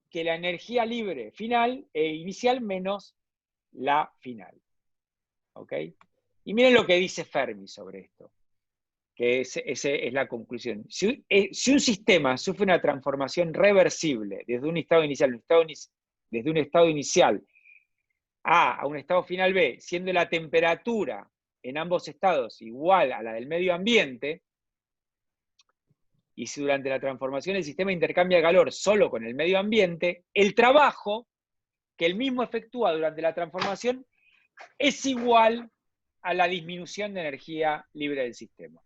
que la energía libre final e inicial menos la final. ¿Ok? Y miren lo que dice Fermi sobre esto, que esa es la conclusión. Si un sistema sufre una transformación reversible desde un estado inicial, desde un estado inicial a un estado final B, siendo la temperatura en ambos estados igual a la del medio ambiente, y si durante la transformación el sistema intercambia calor solo con el medio ambiente, el trabajo que el mismo efectúa durante la transformación es igual a la disminución de energía libre del sistema.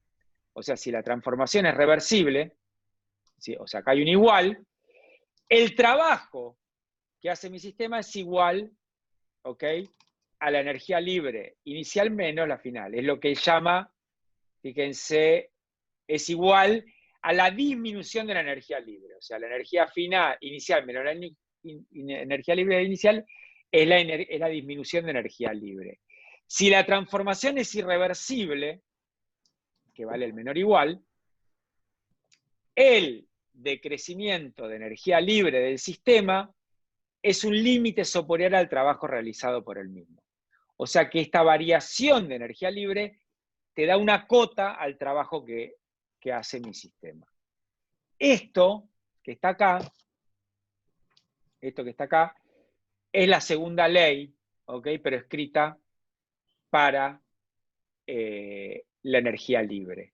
O sea, si la transformación es reversible, ¿sí? O sea, acá hay un igual, el trabajo que hace mi sistema es igual, ¿ok?, a la energía libre inicial menos la final. Es lo que llama, fíjense, es igual a la disminución de la energía libre. O sea, la energía final inicial menos la energía libre inicial es la disminución de energía libre. Si la transformación es irreversible, que vale el menor igual, el decrecimiento de energía libre del sistema es un límite superior al trabajo realizado por el mismo. O sea que esta variación de energía libre te da una cota al trabajo que hace mi sistema. Esto que está acá, es la segunda ley, ¿ok?, pero escrita para la energía libre.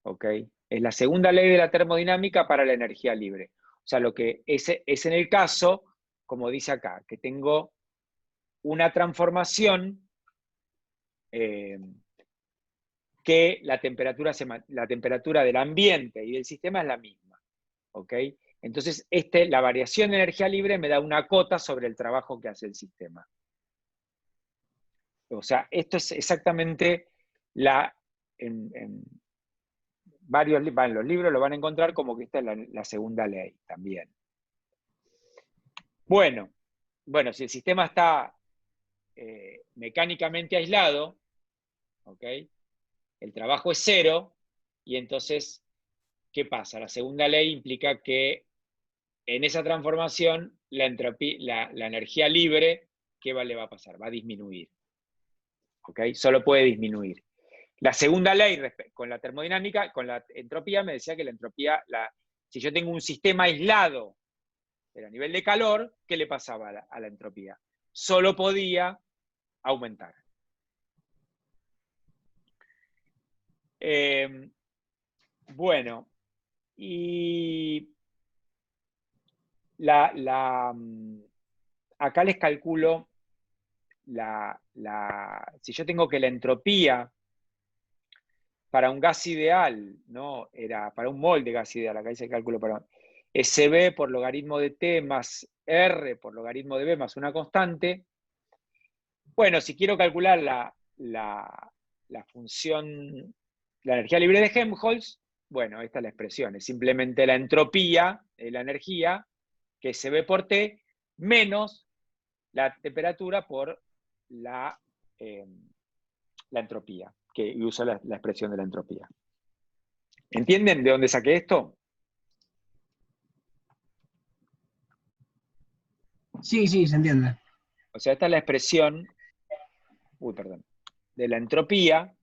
¿Ok? Es la segunda ley de la termodinámica para la energía libre. O sea, lo que es en el caso, como dice acá, que tengo una transformación que la temperatura del ambiente y del sistema es la misma. ¿Ok? Entonces, la variación de energía libre me da una cota sobre el trabajo que hace el sistema. O sea, esto es exactamente en los libros lo van a encontrar como que esta es la segunda ley también. Bueno, si el sistema está mecánicamente aislado, ¿ok?, el trabajo es cero, y entonces, ¿qué pasa? La segunda ley implica que en esa transformación la energía libre, ¿qué le va a pasar? Va a disminuir. ¿Ok? Solo puede disminuir. La segunda ley con la termodinámica, con la entropía, me decía que la entropía, si yo tengo un sistema aislado a nivel de calor, ¿qué le pasaba a la entropía? Solo podía aumentar. Bueno, y acá les calculo si yo tengo que la entropía para un gas ideal, ¿no?, era para un mol de gas ideal, acá dice el cálculo para SB por logaritmo de T más R por logaritmo de B más una constante. Bueno, si quiero calcular la función, la energía libre de Helmholtz, bueno, esta es la expresión, es simplemente la entropía de la energía, que es SB por T, menos la temperatura por la entropía, que usa la expresión de la entropía. ¿Entienden de dónde saqué esto? Sí, se entiende. O sea, esta es la expresión, de la entropía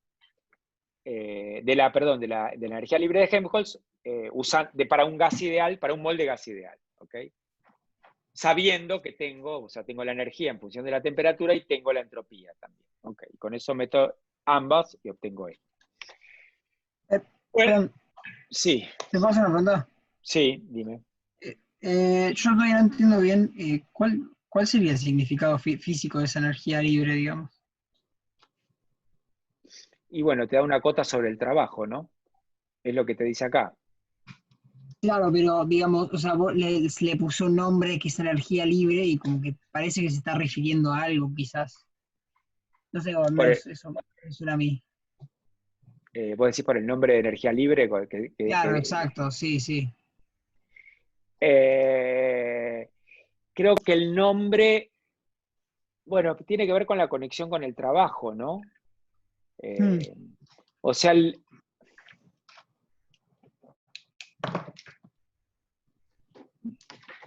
de la energía libre de Helmholtz para un gas ideal, para un molde gas ideal, ¿ok? Sabiendo que tengo la energía en función de la temperatura y tengo la entropía también, ¿ok? Con eso meto ambas y obtengo esto. Bueno, Perdón, sí, ¿te puedo hacer una pregunta? sí, dime. Yo todavía no entiendo bien cuál sería el significado físico de esa energía libre, digamos. Y bueno, te da una cota sobre el trabajo, ¿no? Es lo que te dice acá. Claro, pero digamos, o sea, vos le puso un nombre que es energía libre y como que parece que se está refiriendo a algo, quizás. No sé, o al Por menos eso me suena a mí. vos decís por el nombre de energía libre. Claro, exacto, sí, sí. Creo que el nombre, bueno, tiene que ver con la conexión con el trabajo, ¿no? O sea,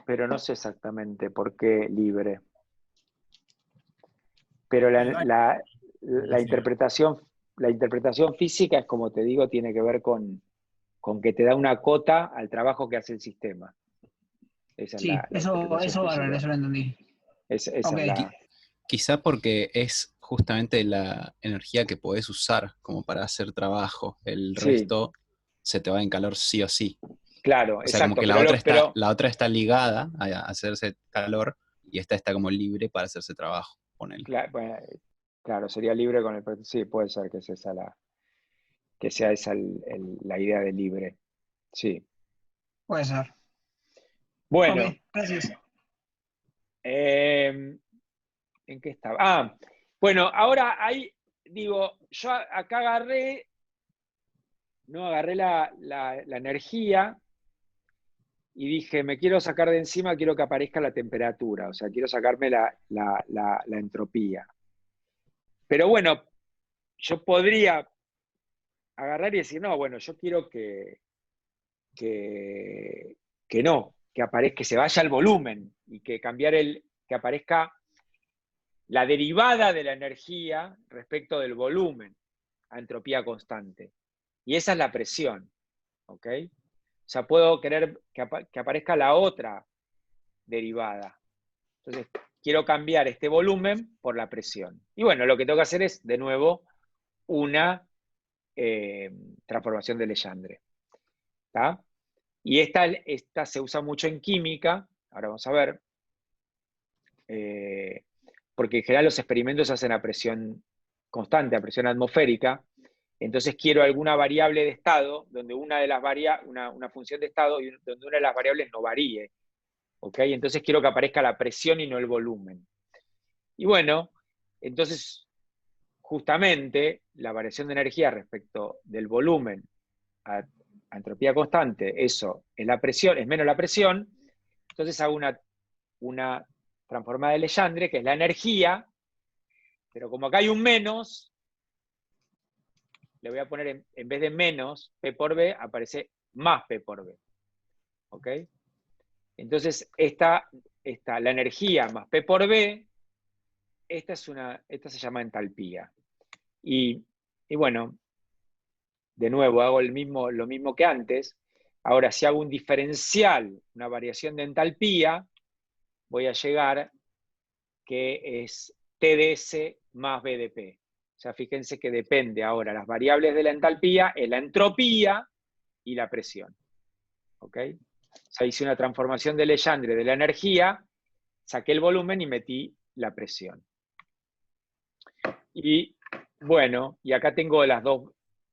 pero no sé exactamente por qué libre. Pero la interpretación física es, como te digo, tiene que ver con que te da una cota al trabajo que hace el sistema. Esa es Sí, la eso interpretación bárbaro, física. eso lo entendí. Esa Ok. es la... Quizá porque es justamente la energía que podés usar como para hacer trabajo. El Sí, resto se te va en calor sí o sí. claro, O sea, como exacto. que Pero la otra está ligada a hacerse calor y esta está como libre para hacerse trabajo, ponele. claro, sería libre con el... Sí, puede ser que sea esa la idea de libre. Sí. Puede ser. Bueno, Ok, gracias. ¿en qué estaba? Bueno, ahora ahí, digo, yo acá agarré la energía y dije, me quiero sacar de encima, quiero que aparezca la temperatura, o sea, quiero sacarme la entropía. Pero bueno, yo podría agarrar y decir, no, bueno, yo quiero que no, que se vaya el volumen y que que aparezca la derivada de la energía respecto del volumen a entropía constante. Y esa es la presión, ¿ok? O sea, puedo querer que aparezca la otra derivada. Entonces, quiero cambiar este volumen por la presión. Y bueno, lo que tengo que hacer es, de nuevo, una transformación de Legendre. ¿Está? Y esta se usa mucho en química, ahora vamos a ver, porque en general los experimentos se hacen a presión constante, a presión atmosférica. Entonces quiero alguna variable de estado, donde una función de estado, y donde una de las variables no varíe. ¿Ok? Entonces quiero que aparezca la presión y no el volumen. Y bueno, entonces justamente la variación de energía respecto del volumen a entropía constante, eso es la presión, es menos la presión. Entonces hago una transformada de Legendre, que es la energía, pero como acá hay un menos, le voy a poner en vez de menos P por B, aparece más P por B. ¿Ok? Entonces, la energía más P por B, esta se llama entalpía. Y bueno, de nuevo, hago lo mismo que antes. Ahora, si hago un diferencial, una variación de entalpía, voy a llegar que es TdS más BDP. O sea, fíjense que depende ahora, las variables de la entalpía es la entropía y la presión. ¿Ok? O sea, hice una transformación de Legendre de la energía, saqué el volumen y metí la presión. Y bueno, y acá tengo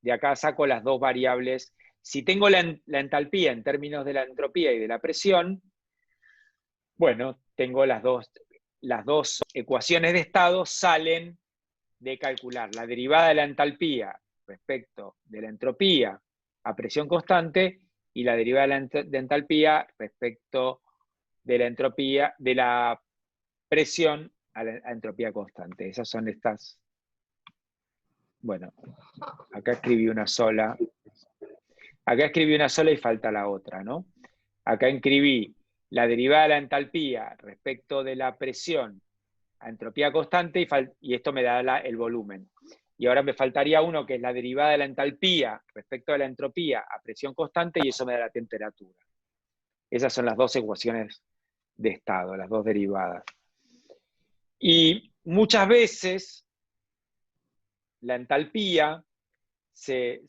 de acá saco las dos variables. Si tengo la entalpía en términos de la entropía y de la presión, bueno, tengo las dos ecuaciones de estado salen de calcular la derivada de la entalpía respecto de la entropía a presión constante y la derivada de entalpía respecto de la entropía, de la presión a entropía constante. Esas son estas. Bueno, acá escribí una sola. Acá escribí una sola y falta la otra, ¿no? Acá escribí la derivada de la entalpía respecto de la presión a entropía constante y esto me da el volumen. y ahora me faltaría uno que es la derivada de la entalpía respecto de la entropía a presión constante, y eso me da la temperatura. Esas son las dos ecuaciones de estado, las dos derivadas. Y muchas veces la entalpía se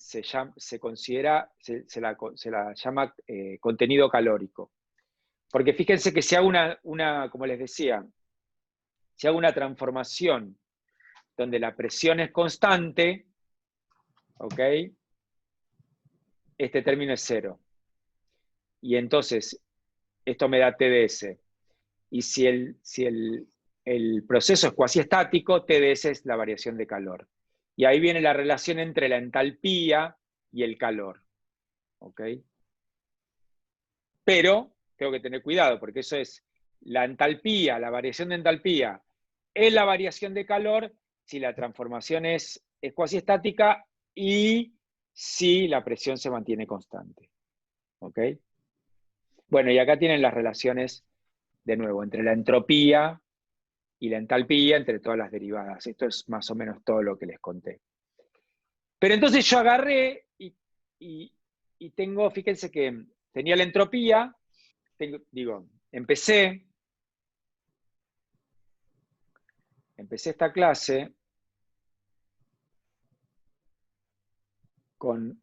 la llama contenido calórico. Porque fíjense que si hago como les decía, si hago una transformación donde la presión es constante, ¿ok? Este término es 0. Y entonces, esto me da TdS. Y si el proceso es cuasi estático, TdS es la variación de calor. Y ahí viene la relación entre la entalpía y el calor. ¿Ok? Pero tengo que tener cuidado, porque eso es la entalpía, la variación de entalpía es la variación de calor si la transformación es cuasi estática y si la presión se mantiene constante. ¿Ok? Bueno, y acá tienen las relaciones, de nuevo, entre la entropía y la entalpía, entre todas las derivadas. Esto es más o menos todo lo que les conté. Pero entonces yo agarré y tengo, fíjense que tenía la entropía, empecé esta clase con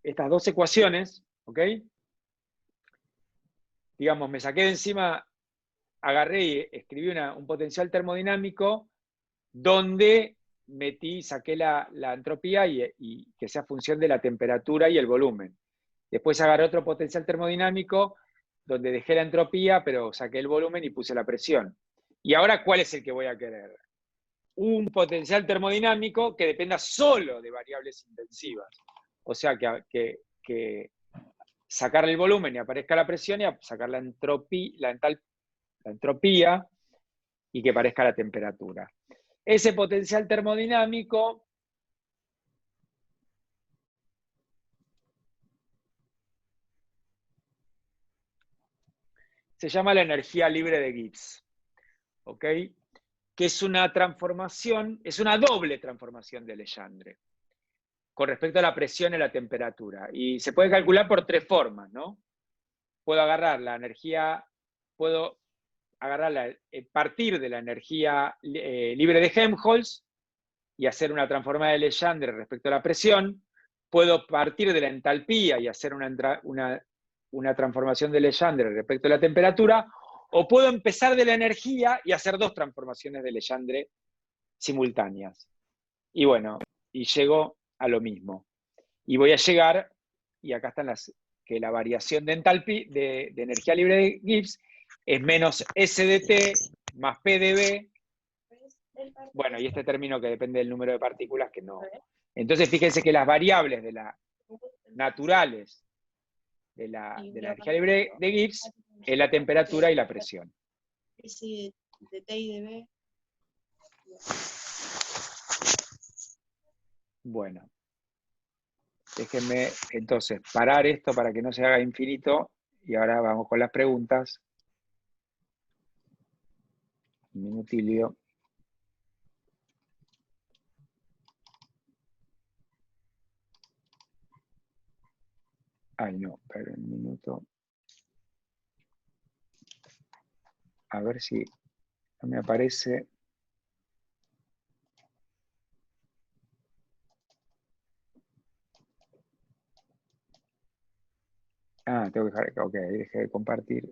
estas dos ecuaciones, ¿ok? Digamos, me saqué de encima, agarré y escribí un potencial termodinámico donde saqué la entropía y que sea función de la temperatura y el volumen. Después agarré otro potencial termodinámico donde dejé la entropía, pero saqué el volumen y puse la presión. Y ahora, ¿cuál es el que voy a querer? Un potencial termodinámico que dependa solo de variables intensivas. O sea, que sacar el volumen y aparezca la presión, y sacar la entropía y que aparezca la temperatura. Ese potencial termodinámico se llama la energía libre de Gibbs, ¿ok? Que es una transformación, es una doble transformación de Legendre con respecto a la presión y la temperatura. Y se puede calcular por tres formas, ¿no? Puedo agarrar la energía, puedo agarrarla, partir de la energía libre de Helmholtz y hacer una transformada de Legendre respecto a la presión. Puedo partir de la entalpía y hacer una transformación de Legendre respecto a la temperatura, o puedo empezar de la energía y hacer dos transformaciones de Legendre simultáneas. Y bueno, y llego a lo mismo. Y voy a llegar, y acá están que la variación de entalpía, de energía libre de Gibbs, es menos S de T más P de B. Bueno, y este término que depende del número de partículas que no. Entonces, fíjense que las variables naturales de la energía libre de Gibbs es la temperatura y la presión. S de T y de B. Bueno, déjenme entonces parar esto para que no se haga infinito, y ahora vamos con las preguntas. Un minutilio. Ay, no, pero un minuto. A ver si no me aparece. Ah, tengo que dejar, ok, dejé de compartir.